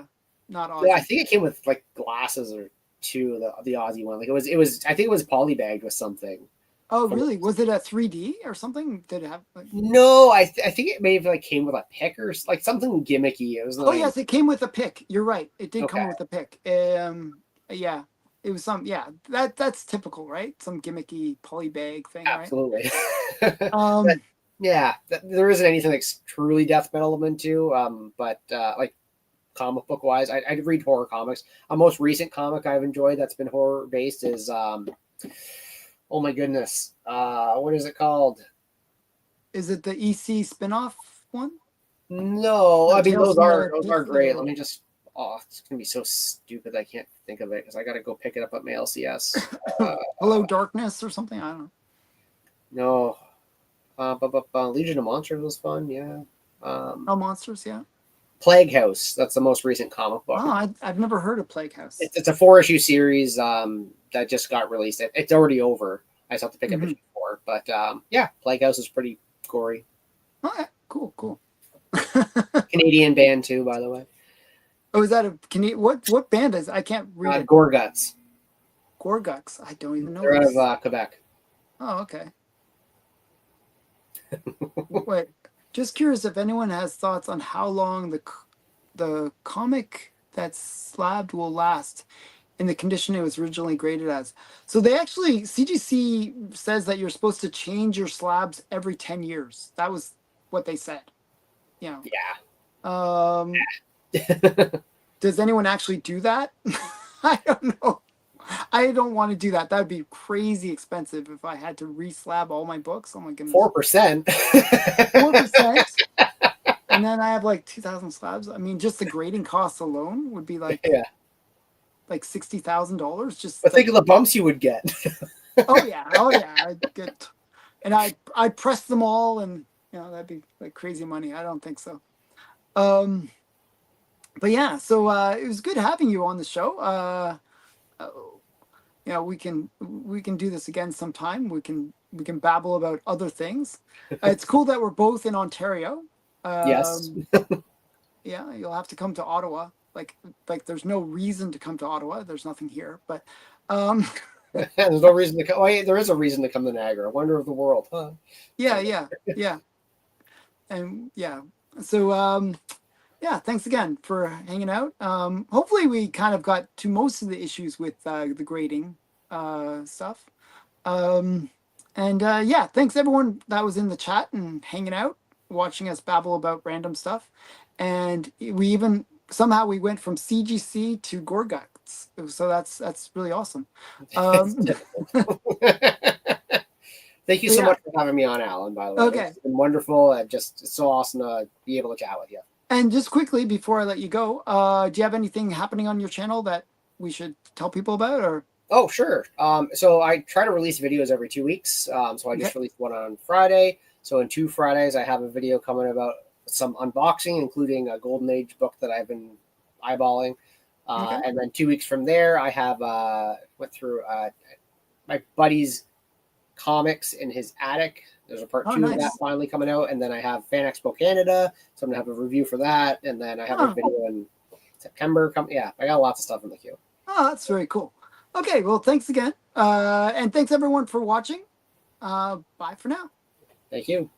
Speaker 2: I
Speaker 1: Ozzy.
Speaker 2: think it came with like glasses or two. The Aussie one, like it was. I think it was polybagged with something.
Speaker 1: Oh,
Speaker 2: From
Speaker 1: really? Was it a 3D or something? Did it have like?
Speaker 2: no, I think it may have like came with a pick or like something gimmicky. It was
Speaker 1: Oh
Speaker 2: like
Speaker 1: yes, it came with a pick. You're right. It did come
Speaker 2: okay,
Speaker 1: with a pick. Yeah, it was some. Yeah, that's typical, right? Some gimmicky poly bag thing, right?
Speaker 2: absolutely. But,
Speaker 1: Um,
Speaker 2: yeah, there isn't anything like truly death metal into. But like comic book wise, I read horror comics. A most recent comic I've enjoyed that's been horror based is oh my goodness, what is it called?
Speaker 1: is it the EC spinoff one?
Speaker 2: No,
Speaker 1: No,
Speaker 2: I mean
Speaker 1: Tales
Speaker 2: those
Speaker 1: from
Speaker 2: are
Speaker 1: the
Speaker 2: those are
Speaker 1: Pits of
Speaker 2: great. Let
Speaker 1: the.
Speaker 2: me just. Oh, it's gonna be so stupid. I can't think of it because I gotta go pick it up at my LCS.
Speaker 1: Hello Darkness or something. I don't know.
Speaker 2: No, Legion of Monsters was fun. Yeah.
Speaker 1: Oh, monsters. Yeah.
Speaker 2: Plague House. That's the most recent comic book.
Speaker 1: Oh, I've never heard of Plague House.
Speaker 2: It's a 4-issue series that just got released. It's already over. I just have to pick up
Speaker 1: Mm-hmm.
Speaker 2: issue 4. But yeah, Plague House is pretty gory.
Speaker 1: Okay, cool.
Speaker 2: Canadian band too, by the way.
Speaker 1: Oh, is that a can you what band is? I can't read it.
Speaker 2: Gore Guts.
Speaker 1: Gorguts. I don't even know
Speaker 2: They're out
Speaker 1: this.
Speaker 2: of Quebec.
Speaker 1: Oh, okay. Wait, just curious if anyone has thoughts on how long the comic that's slabbed will last in the condition it was originally graded as. So they actually CGC says that you're supposed to change your slabs every 10 years. That was what they said. You know. Does anyone actually do that? I don't know. I don't want to do that. That would be crazy expensive if I had to re-slab all my books. Oh my goodness.
Speaker 2: 4%.
Speaker 1: 4%. And then I have like 2,000 slabs. I mean, just the grading costs alone would be like
Speaker 2: Yeah.
Speaker 1: like $60,000. Just
Speaker 2: But
Speaker 1: like,
Speaker 2: think of the bumps you would get.
Speaker 1: oh yeah, I'd get, and I'd press them all, and that'd be like crazy money. I don't think so. But yeah, so it was good having you on the show. We can do this again sometime. We can babble about other things. It's cool that we're both in Ontario.
Speaker 2: Yes.
Speaker 1: Yeah, you'll have to come to Ottawa. Like there's no reason to come to Ottawa. There's nothing here, but
Speaker 2: There's no reason to come. Oh, yeah, there is a reason to come to Niagara. Wonder of the world, huh?
Speaker 1: yeah, and yeah. So yeah, thanks again for hanging out. Hopefully we kind of got to most of the issues with the grading stuff. And yeah, thanks everyone that was in the chat and hanging out, watching us babble about random stuff. And we even somehow we went from CGC to Gorguts. So that's really awesome.
Speaker 2: Thank you
Speaker 1: So
Speaker 2: so
Speaker 1: yeah,
Speaker 2: much for having me on, Alan, by the way.
Speaker 1: okay.
Speaker 2: It's been wonderful. It's so awesome to be able to chat with you.
Speaker 1: And just quickly before I let you go, do you have anything happening on your channel that we should tell people about? Or
Speaker 2: Oh, sure. So I try to release videos every 2 weeks. So I
Speaker 1: okay,
Speaker 2: just released one on Friday. So in 2 Fridays, I have a video coming about some unboxing, including a Golden Age book that I've been eyeballing.
Speaker 1: okay,
Speaker 2: And then 2 weeks from there, I have went through my buddy's comics in his attic. There's a part
Speaker 1: oh,
Speaker 2: two of that
Speaker 1: nice.
Speaker 2: finally coming out, and then I have Fan Expo Canada, so I'm gonna have a review for that, and then I have a
Speaker 1: Oh,
Speaker 2: video in September. Yeah, I got lots of stuff in the queue.
Speaker 1: oh, that's very cool. Okay, well, thanks again, and thanks everyone for watching. Bye for now.
Speaker 2: Thank you.